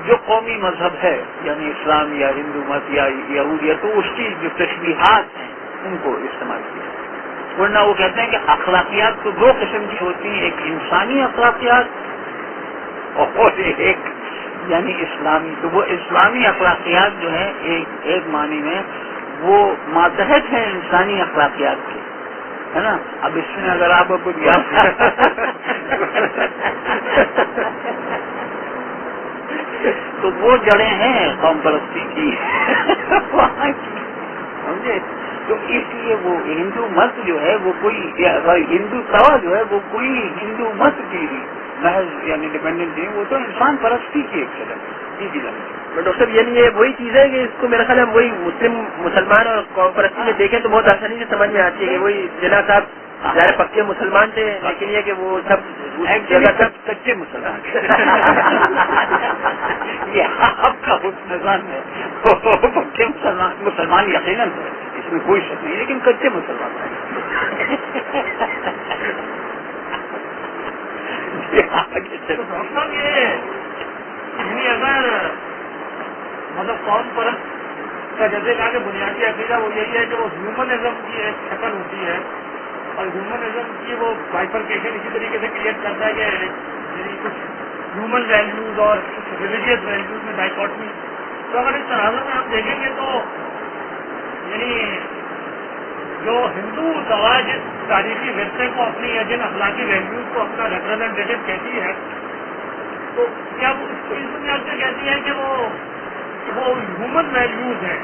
جو قومی مذہب ہے یعنی اسلام یا ہندو مت یا یہودیت، تو اس کی جو تشریحات ہیں ان کو استعمال کیا. ورنہ وہ کہتے ہیں کہ اخلاقیات تو دو قسم کی ہوتی ہیں، ایک انسانی اخلاقیات اور ایک یعنی اسلامی. تو وہ اسلامی اخلاقیات جو ہیں ایک معنی میں وہ ماتحت ہیں انسانی اخلاقیات کے، ہے نا. اب اس میں اگر آپ کو کچھ تو وہ جڑیں ہیں قوم پرستی کی سمجھے. تو اس لیے وہ ہندو مت جو ہے وہ کوئی ہندو توا جو ہے وہ کوئی ہندو مت کی محض یعنی ڈیپینڈنٹ نہیں، وہ تو انسان پرستی کی ایک شکل ہے. جی ڈاکٹر صاحب، یعنی یہ وہی چیز ہے کہ اس کو میرا خیال ہے وہی مسلمان اور قوم پرستی میں دیکھیں تو بہت آسانی سے سمجھ میں آتی ہے کہ وہی جناب صاحب ظاہر پکے مسلمان تھے، لیکن یہ کہ وہ سب کچے مسلمان یہ آپ کا حسن ظن ہے. پکے مسلمان یقیناً ہے، اس میں کوئی شک نہیں، لیکن کچے مسلمان ہیں. اگر مطلب قوم پرست کا جیسے کہا کہ بنیادی عقیدہ وہ یہی ہے کہ وہ ہیومنزم کی ایک شکل ہوتی ہے، اور ہیومنزم کی وہ بائفرکیشن اسی طریقے سے کریٹ کرتا ہے کہ یعنی کچھ ہیومن ویلیوز اور کچھ ریلیجیس ویلیوز میں ڈائیکاٹمی. تو اگر اس تناظر میں ہم دیکھیں گے تو یعنی جو ہندو دوا جس تاریخی ورثے کو اپنی یا جن اخلاقی ویلیوز کو اپنا ریپرزینٹیٹو کہتی ہے، تو کیا وہ اس کو اس بنیاد سے کہتی ہے کہ وہ ہیومن ویلیوز ہیں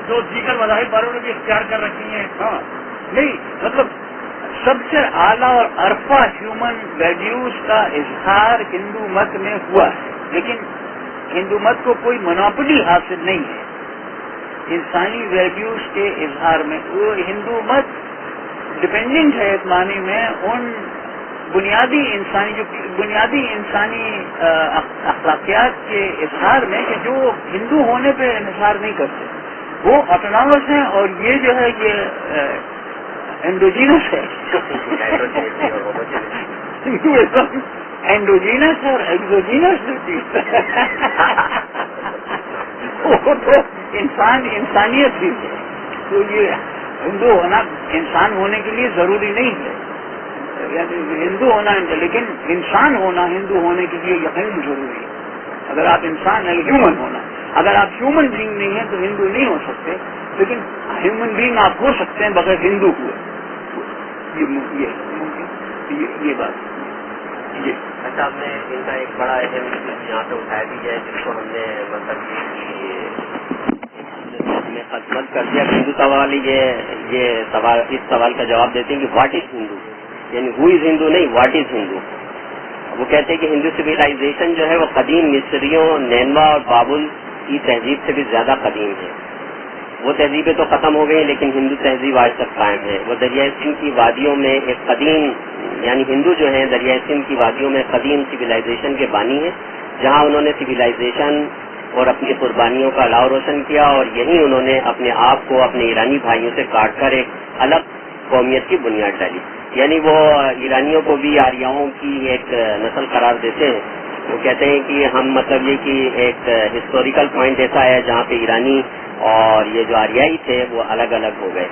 جو دیگر مذاہب والوں نے بھی اختیار کر رکھی ہیں؟ ہاں نہیں، مطلب سب سے اعلیٰ اور عرفہ ہیومن ویلیوز کا اظہار ہندو مت میں ہوا ہے، لیکن ہندو مت کو کوئی منوپلی حاصل نہیں ہے انسانی ویلیوز کے اظہار میں. وہ ہندو مت ڈپینڈنٹ ہے ایک معنی میں ان بنیادی انسانی اخلاقیات کے اظہار میں کہ جو ہندو ہونے پہ انحصار نہیں کرتے، وہ آٹونامس ہیں، اور یہ جو ہے یہ اینڈوجینس ہے. اینڈوجینس اور ایگزوجینس وہ تو انسانیت بھی ہے. تو یہ ہندو ہونا انسان ہونے کے لیے ضروری نہیں ہے. یعنی ہندو ہونا لیکن انسان ہونا ہندو ہونے کے لیے یقین ضروری ہے. اگر آپ انسان ہیں ہیومن ہونا, اگر آپ ہیومن بینگ نہیں ہیں تو ہندو نہیں ہو سکتے, لیکن ہیومن بینگ آپ ہو سکتے ہیں بغیر ہندو ہوئے. یہ بات یہ اچھا, آپ نے ان کا ایک بڑا اہم یہاں پہ اٹھایا بھی ہے جس کو ہم نے مطلب ہمیں خدمت کر دیا. ہندو سوال یہ سوال اس سوال کا جواب دیتے ہیں کہ واٹ از ہندو, یعنی ہو از ہندو نہیں, واٹ از ہندو. وہ کہتے ہیں کہ ہندو سویلائزیشن جو ہے وہ قدیم مصریوں, نینوا اور بابل کی تہذیب سے بھی زیادہ قدیم ہے. وہ تہذیبیں تو ختم ہو گئی لیکن ہندو تہذیب آج تک قائم ہے. وہ دریائے سندھ کی وادیوں میں ایک قدیم, یعنی ہندو جو ہیں دریائے سندھ کی وادیوں میں قدیم سویلائزیشن کے بانی ہیں, جہاں انہوں نے سویلائزیشن اور اپنی قربانیوں کا الاؤ روشن کیا, اور یہی انہوں نے اپنے آپ کو اپنے ایرانی بھائیوں سے کاٹ کر ایک الگ قومیت کی بنیاد ڈالی. یعنی وہ ایرانیوں کو بھی آریاؤں کی ایک نسل قرار دیتے ہیں. وہ کہتے ہیں کہ ہم مطلب یہ کہ ایک ہسٹوریکل پوائنٹ ایسا ہے جہاں پہ ایرانی اور یہ جو آریائی تھے وہ الگ الگ ہو گئے.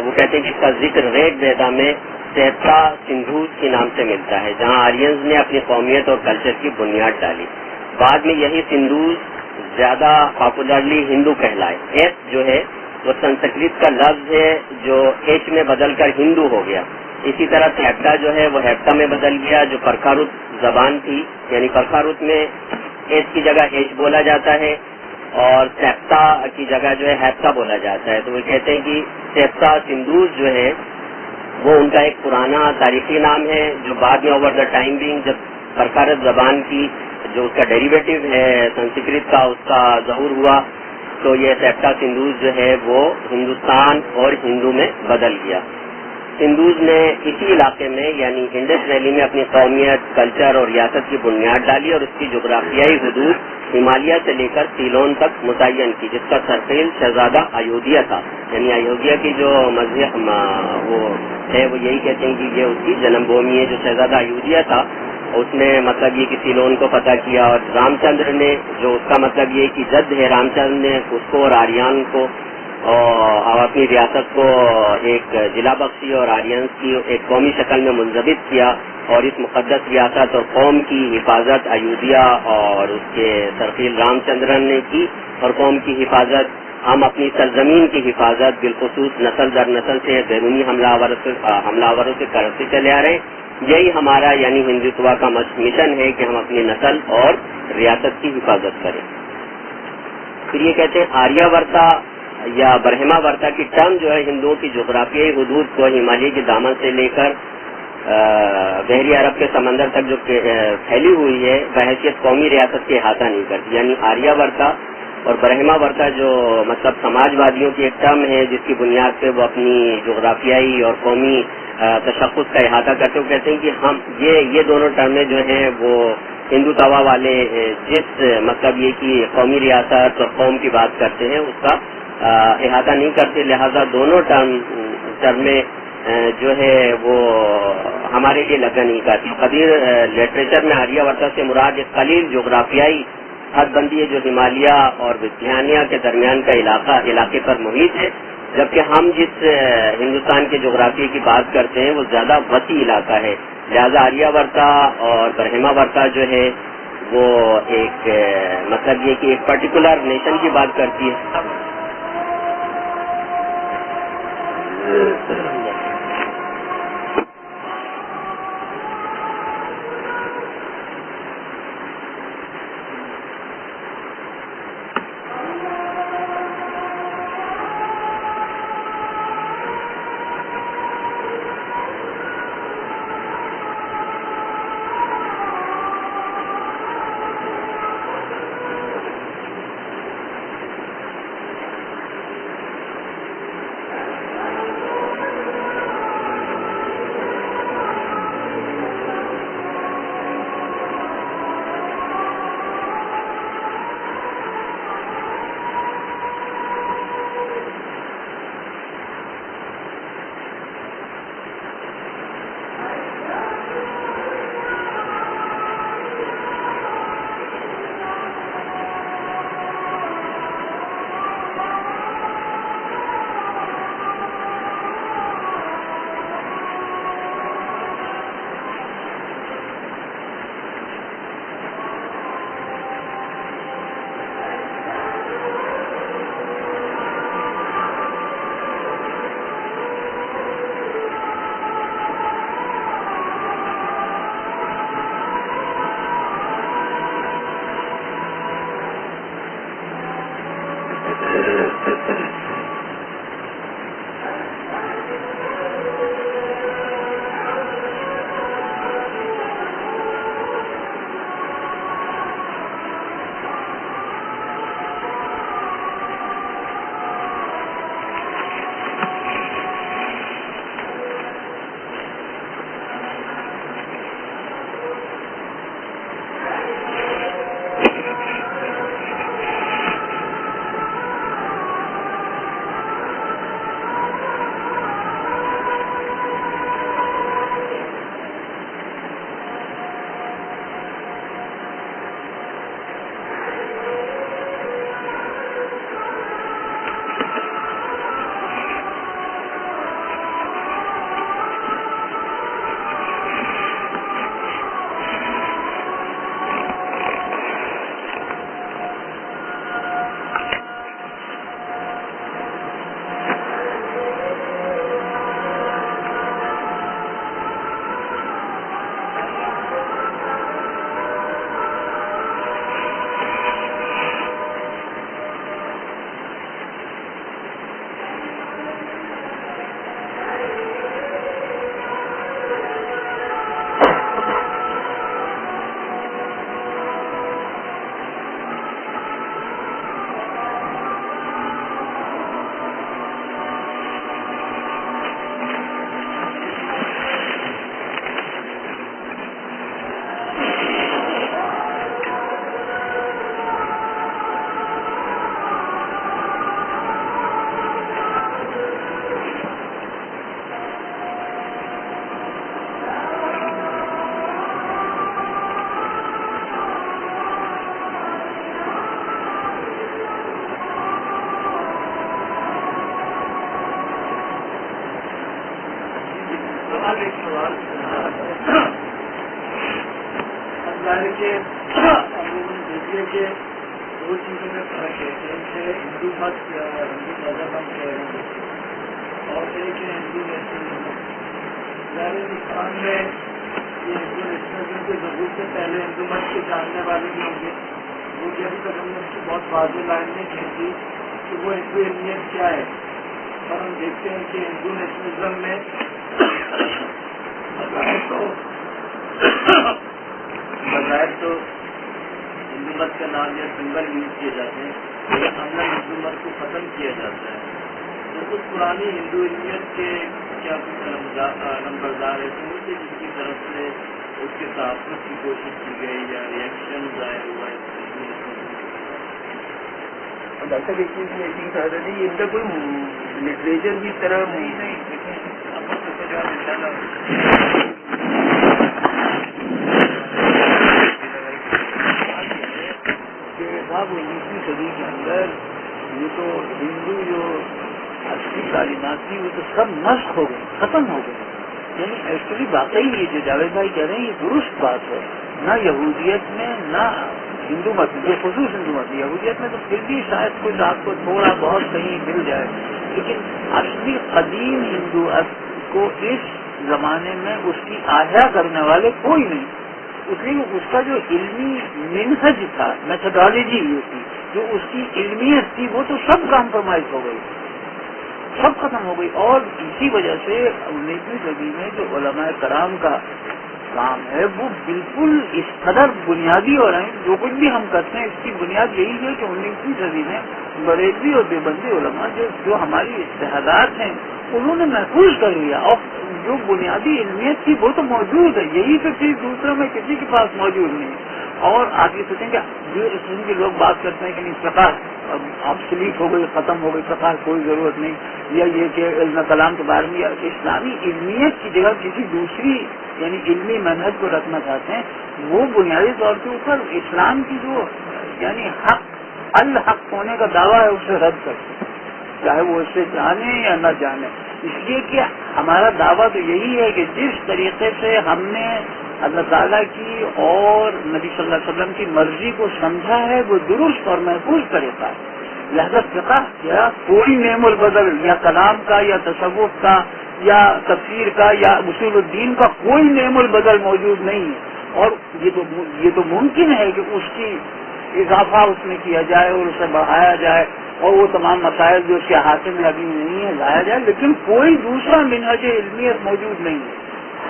وہ کہتے ہیں کہ اس کا ذکر ریگ ویدا میں سیپتا سندھوز کے نام سے ملتا ہے, جہاں آرینز نے اپنی قومیت اور کلچر کی بنیاد ڈالی. بعد میں یہی سندھوز زیادہ پاپولرلی ہندو کہلائے. ایس جو ہے وہ سنسکرت کا لفظ ہے جو ایچ میں بدل کر ہندو ہو گیا. اسی طرح سیپٹا جو ہے وہ ہیپٹا میں بدل گیا, جو پرکھاروت زبان تھی, یعنی پرکھاروت میں ایچ کی جگہ ایچ بولا جاتا ہے اور سیپتا کی جگہ جو ہے ہیپتا بولا جاتا ہے. تو وہ کہتے ہیں کہ سیپتا سندھوز جو ہے وہ ان کا ایک پرانا تاریخی نام ہے, جو بعد میں اوور دا ٹائم بینگ جب پرکھارت زبان کی جو اس کا ڈیریویٹو ہے سنسکرت کا, اس کا ظہور ہوا تو یہ سیپٹا سندھوز جو ہے وہ ہندوستان اور ہندو میں بدل گیا. سندھوز نے اسی علاقے میں یعنی انڈس ویلی میں اپنی قومیت, کلچر اور ریاست کی بنیاد ڈالی اور اس کی جغرافیائی حدود ہمالیہ سے لے کر سیلون تک متعین کی, جس کا سرخیل شہزادہ ایودھیا تھا. یعنی ایودھیا کی جو مذہب وہ ہے وہ یہی کہتے ہیں کہ یہ اس کی جنم بھومی ہے. جو شہزادہ ایودھیا تھا اس نے مطلب یہ کہ سیلون کو فتح کیا, اور رام چندر نے جو اس کا مطلب یہ کہ جد ہے رام چندر نے اس کو اور آریان کو اور اپنی ریاست کو ایک ضلع بخشی اور آریانس کی ایک قومی شکل میں منضبط کیا, اور اس مقدس ریاست اور قوم کی حفاظت ایودھیا اور اس کے سرخیل رام چندرن نے کی, اور قوم کی حفاظت ہم اپنی سرزمین کی حفاظت بالخصوص نسل در نسل سے بیرونی حملہ آوروں سے کرتے چلے آ رہے ہیں. یہی ہمارا یعنی ہندوتوا کا مشن ہے کہ ہم اپنی نسل اور ریاست کی حفاظت کریں. پھر یہ کہتے ہیں آریہ ورتا یا برہما ورتا کی ٹرم جو ہے ہندوؤں کی جغرافیائی حدود کو ہمالیہ کے دامن سے لے کر بحری عرب کے سمندر تک جو پھیلی ہوئی ہے بحیثیت قومی ریاست کے احاطہ نہیں کرتی. یعنی آریہ ورتا اور برہما ورتا جو مطلب سماج وادیوں کی ایک ٹرم ہے جس کی بنیاد پہ وہ اپنی جغرافیائی اور قومی تشخص کا احاطہ کرتے ہوئے کہتے ہیں کہ ہم یہ دونوں ٹرمیں جو ہیں وہ ہندو توا والے جس مطلب یہ کہ قومی ریاست اور قوم کی بات کرتے ہیں اس کا احاطہ نہیں کرتے. لہذا دونوں ٹرمیں جو ہے وہ ہمارے لیے لگا نہیں کرتی. قدیر لٹریچر میں آریہ ورتا سے مراد ایک قلیل جغرافیائی حد بندی ہے جو ہمالیہ اور ویتنامیہ کے درمیان کا علاقے پر محیط ہے, جبکہ ہم جس ہندوستان کے جغرافیے کی بات کرتے ہیں وہ زیادہ وسیع علاقہ ہے. لہذا آریہ ورتا اور برہما ورتا جو ہے وہ ایک مطلب یہ کہ ایک پرٹیکولر نیشن کی بات کرتی ہے. ایک سوال ظاہر کہ دیکھیے کہ دو چیزوں میں فرق ہے، ایک ہے ہندو مت یا ہندو مذہب ہم کہہ رہے ہیں، اور ایک ہے ہندو نیشنلزم۔ ظاہر ہندوستان میں یہ ہندو نیشنلزم کے ظہور سے پہلے ہندو مت کے جاننے والے بھی ہوں گے، وہ بھی ابھی تک ہم نے اس کی بہت واضح لائن نہیں کھینچی کہ وہ ہندو علمیت کیا ہے، اور ہم دیکھتے ہیں کہ ہندو نیشنلزم میں بظاہر تو ہندو مت کا نام یا سمبل یوز کیے جاتے ہیں، لیکن عملاً ہندو مت کو ختم کیا جاتا ہے۔ تو کچھ پرانی ہندو علمیت کے کیا کچھ نمبردار ایسے ہوئے تھے جن کی طرف سے اس کے تحفظ کی کوشش کی گئی یا ریئیکشن ظاہر ہوا ہے؟ ڈاکٹر ایک چیز میں ایسی کہا رہا تھی، ان کا کوئی لٹریچر بھی اس طرح نہیں کہ صاحب 19ویں صدی کے اندر یہ تو ہندو جو اصلی تعلیمات تھی وہ تو سب نسخ ہو گئی، ختم ہو گئی۔ یعنی ایکچولی واقعی یہ جو جاوید بھائی کہہ رہے ہیں یہ درست بات ہے، نہ یہودیت میں نہ ہندو مت میں، خصوص ہندو مت میں، یہودیت میں تو پھر بھی شاید کچھ آپ کو تھوڑا بہت کہیں مل جائے، لیکن اصلی قدیم ہندو کو اس زمانے میں اس کی آحیا کرنے والے کوئی نہیں، اس لیے اس کا جو علمی منہج تھا، میتھڈالوجی یہ تھی، جو اس کی علمیت تھی، وہ تو سب کمپرومائز ہو گئی، سب ختم ہو گئی۔ اور اسی وجہ سے 19ویں صدی میں جو علماء کرام کا کام ہے وہ بالکل اس قدر بنیادی ہو رہے ہیں، جو کچھ بھی ہم کرتے ہیں اس کی بنیاد یہی ہے کہ 19ویں صدی میں بریلوی اور دیوبندی علماء جو ہماری اجتہادات ہیں انہوں نے محفوظ کر لیا، اور جو بنیادی علمیت تھی وہ تو موجود ہے، یہی تو چیز دوسروں میں کسی کے پاس موجود نہیں۔ اور آپ یہ سوچیں کہ جو اس قسم کے لوگ بات کرتے ہیں کہ نہیں فقہ اب سلیٹ ہو گئی، ختم ہو گئی، فقہ کوئی ضرورت نہیں، یا یہ کہ علم کلام کے بارے میں یا اسلامی علمیت کی جگہ کسی دوسری یعنی علمی منہج کو رکھنا چاہتے ہیں، وہ بنیادی طور کے اوپر اسلام کی جو یعنی حق الحق ہونے کا دعویٰ ہے اسے رد کرتے ہیں، چاہے وہ اس سے جانے یا نہ جانے۔ اس لیے کہ ہمارا دعویٰ تو یہی ہے کہ جس طریقے سے ہم نے اللہ تعالیٰ کی اور نبی صلی اللہ علیہ وسلم کی مرضی کو سمجھا ہے وہ درست اور محفوظ طریقہ ہے، لہذا فقہ یا کوئی نعم البدل یا کلام کا یا تصوف کا یا تفسیر کا یا اصول الدین کا کوئی نعم البدل موجود نہیں ہے، اور یہ تو ممکن ہے کہ اس کی اضافہ اس میں کیا جائے اور اسے بڑھایا جائے اور وہ تمام مسائل جو اس کے احاطے میں ابھی نہیں ہے لایا جائے، لیکن کوئی دوسرا منہج علمیت موجود نہیں ہے۔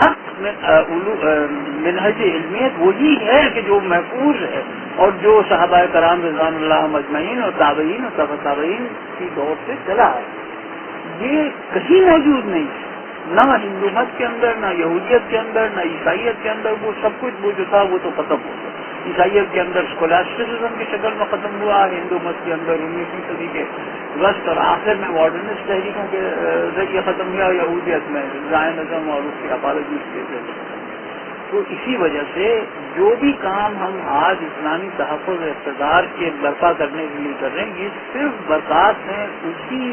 حق منہج علمیت وہی ہے کہ جو محفوظ ہے اور جو صحابہ کرام رضوان اللہ مجمعین اور تابعین اور تبع تابعین کی دور سے چلا ہے، یہ کہیں موجود نہیں ہے، نہ ہندو مت کے اندر، نہ یہودیت کے اندر، نہ عیسائیت کے اندر۔ وہ سب کچھ وہ جو تھا وہ تو ختم ہو گیا، عیسائیت کے اندر اسکولاسٹسزم کی شکل میں ختم ہوا، ہندو مت کے اندر 19ویں صدی کے وسط اور آخر میں ماڈرنسٹ تحریکوں کے ذریعے ختم ہوا، یہودیت میں زائنزم اور اس کی اپالوجیز کے ذریعے۔ تو اسی وجہ سے جو بھی کام ہم آج اسلامی تحفظ اقتدار کے برپا کرنے کے لیے کر رہے ہیں، یہ صرف برکات ہیں اسی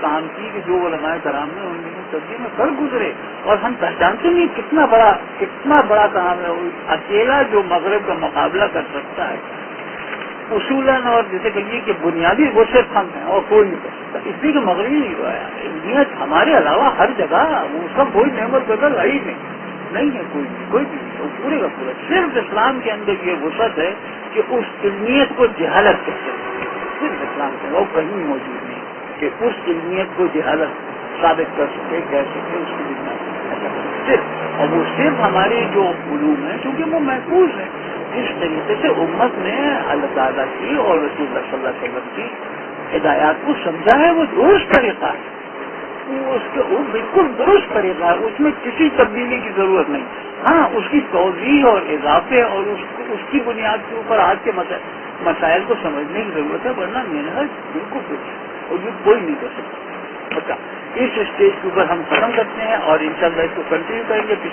کام کی کہ جو علماء کرام نے 19ویں صدی میں کر گزرے، اور ہم پہچانتے نہیں کتنا بڑا کام ہے۔ اکیلا جو مغرب کا مقابلہ کر سکتا ہے اصولاً، اور جیسے کہیے کہ بنیادی وہ صرف ہم ہیں اور کوئی نہیں کر سکتا، اس لیے کہ مغربی نہیں ہوا ہے علمیت ہمارے علاوہ ہر جگہ، وہ سب کوئی نعمت بدل ہے ہی نہیں ہے، کوئی بھی نہیں، پورے کا پورا صرف اسلام کے اندر یہ وسعت ہے کہ اس علمیت کو جہالت کہتے ہیں، صرف اسلام کے وہ کہیں موجود نہیں کہ اس علمیت کو جہالت ثابت کر سکے، کہہ سکے اس کی بنیاد صرف، اور وہ صرف ہمارے جو علوم ہیں کیونکہ وہ محفوظ ہیں۔ جس طریقے سے امت نے اللہ تعالیٰ کی اور رسول اللہ صلی اللہ علیہ وسلم کی ہدایات کو سمجھا ہے، وہ درست طریقہ ہے، وہ بالکل درست طریقہ ہے، اس میں کسی تبدیلی کی ضرورت نہیں۔ ہاں اس کی توضیح اور اضافے اور اس کی بنیاد کے اوپر آج کے مسائل کو سمجھنے کی ضرورت ہے، ورنہ محنت بالکل کچھ اور یہ کوئی نہیں کر سکتا۔ اچھا، اس اسٹیج کے اوپر ہم ختم کرتے ہیں اور انشاءاللہ اس کو کنٹینیو کریں گے ابھی